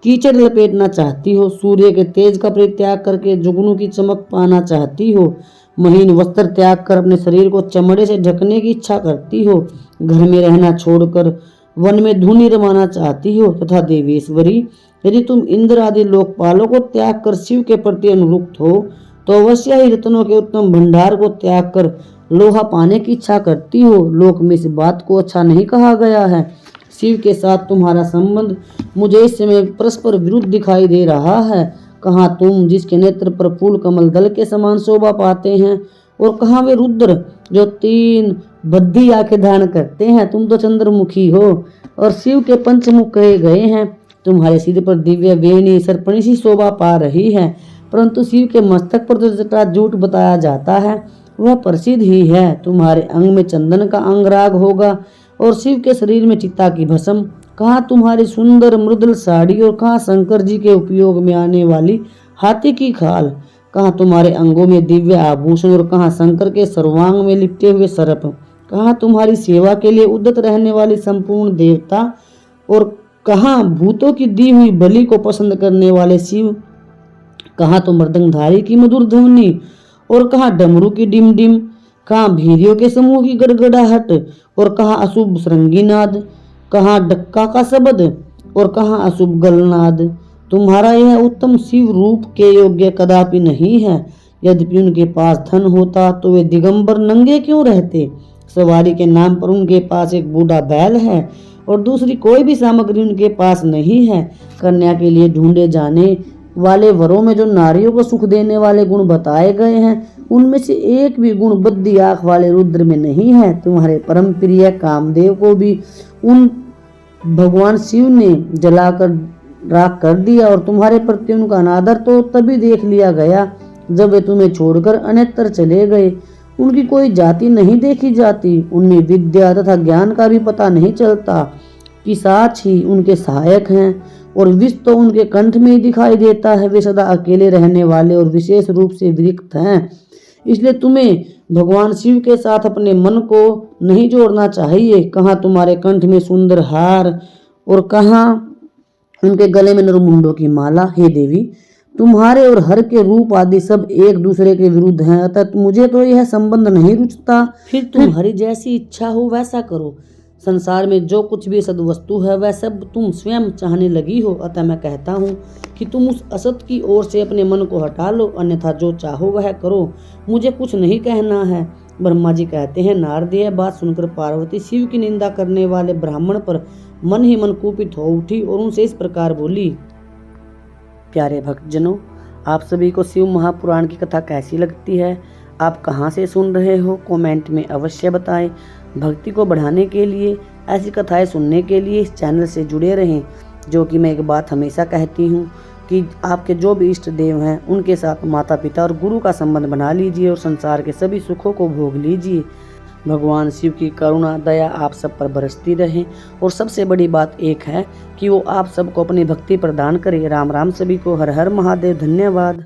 कीचड़ लपेटना चाहती हो। सूर्य के तेज का परित्याग करके जुगनू की चमक पाना चाहती हो। महीन वस्त्र त्याग कर अपने शरीर को चमड़े से ढकने की इच्छा करती हो। घर में रहना छोड़कर वन में धूनी रमाना चाहती हो। तथा देवेश्वरी, यदि तुम इंद्र आदि लोकपालों को त्याग कर शिव के प्रति अनुरुक्त हो तो अवश्य ही रत्नों के उत्तम भंडार को त्याग कर लोहा पाने की इच्छा करती हो। लोक में इस बात को अच्छा नहीं कहा गया है। शिव के साथ तुम्हारा संबंध मुझे इस समय परस्पर विरुद्ध दिखाई दे रहा है। कहाँ तुम जिसके नेत्र पर फूल कमल दल के समान शोभा पाते हैं, और कहाँ वे रुद्र जो 3 बद्धी आंखें धारण करते हैं। तुम तो चंद्रमुखी हो और शिव के पंचमुख कहे गए हैं। तुम्हारे सिर पर दिव्य वेणी सर्पणी सी शोभा पा रही है, परंतु शिव के मस्तक पर जो जटा जूट बताया जाता है वह प्रसिद्ध ही है। तुम्हारे अंग में चंदन का अंगराग होगा और शिव के शरीर में चिता की भस्म। कहाँ तुम्हारी सुंदर मृदुल साड़ी और कहाँ शंकर जी के उपयोग में आने वाली हाथी की खाल। कहाँ तुम्हारे अंगों में दिव्य आभूषण और कहाँ शंकर के सर्वांग में लिपटे हुए सर्प। कहाँ तुम्हारी सेवा के लिए उद्यत रहने वाली संपूर्ण देवता और कहाँ भूतों की दी हुई बलि को पसंद करने वाले शिव। कहाँ तो मृदंगधारी की मधुर ध्वनि और कहाँ डमरू की डिम डिम। कहाँ भीरियों के समूह की गड़गड़ाहट और कहाँ अशुभ श्रृंगीनाद। कहाँ डक्का का शब्द और कहाँ अशुभ गलनाद। तुम्हारा यह उत्तम शिव रूप के योग्य कदापि नहीं है। यद्यपि उनके पास धन होता तो वे दिगंबर नंगे क्यों रहते? सवारी के नाम पर उनके पास एक बूढ़ा बैल है और दूसरी कोई भी सामग्री उनके पास नहीं है। कन्या के लिए ढूंढे जाने वाले वरों में जो नारियों को सुख देने वाले गुण बताए गए हैं उनमें से एक भी गुण बद्दी आंख वाले रुद्र में नहीं है। तुम्हारे परम प्रिय कामदेव को भी उन भगवान शिव ने जलाकर राख कर दिया और तुम्हारे प्रति उनका अनादर तो तभी देख लिया गया जब वे तुम्हें छोड़कर अन्यत्र चले गए। उनकी कोई जाति नहीं देखी जाती, उनमें विद्या तथा ज्ञान का भी पता नहीं चलता। पिशाच ही उनके सहायक हैं और विष तो उनके कंठ में ही दिखाई देता है। वे सदा अकेले रहने वाले और विशेष रूप से विरक्त हैं। इसलिए तुम्हें भगवान शिव के साथ अपने मन को नहीं जोड़ना चाहिए। कहाँ तुम्हारे कंठ में सुंदर हार और कहाँ उनके गले में नरमुंडों की माला। हे देवी, तुम्हारे और हर के रूप आदि सब एक दूसरे के विरुद्ध हैं, अतः मुझे तो यह संबंध नहीं रुचता। फिर तुम्हारी जैसी इच्छा हो वैसा करो। संसार में जो कुछ भी सद्वस्तु है वह सब तुम स्वयं चाहने लगी हो, अतः मैं कहता हूँ कि तुम उस असत की ओर से अपने मन को हटा लो, अन्यथा जो चाहो वह करो, मुझे कुछ नहीं कहना है। ब्रह्मा जी कहते हैं, नारद यह बात सुनकर पार्वती शिव की निंदा करने वाले ब्राह्मण पर मन ही मन कुपित हो उठी और उनसे इस प्रकार बोली। प्यारे भक्तजनों, आप सभी को शिव महापुराण की कथा कैसी लगती है? आप कहाँ से सुन रहे हो? कमेंट में अवश्य बताएं। भक्ति को बढ़ाने के लिए, ऐसी कथाएं सुनने के लिए इस चैनल से जुड़े रहें। जो कि मैं एक बात हमेशा कहती हूँ कि आपके जो भी इष्ट देव हैं उनके साथ माता पिता और गुरु का संबंध बना लीजिए और संसार के सभी सुखों को भोग लीजिए। भगवान शिव की करुणा दया आप सब पर बरसती रहे और सबसे बड़ी बात एक है कि वो आप सबको अपनी भक्ति प्रदान करे। राम राम सभी को। हर हर महादेव। धन्यवाद।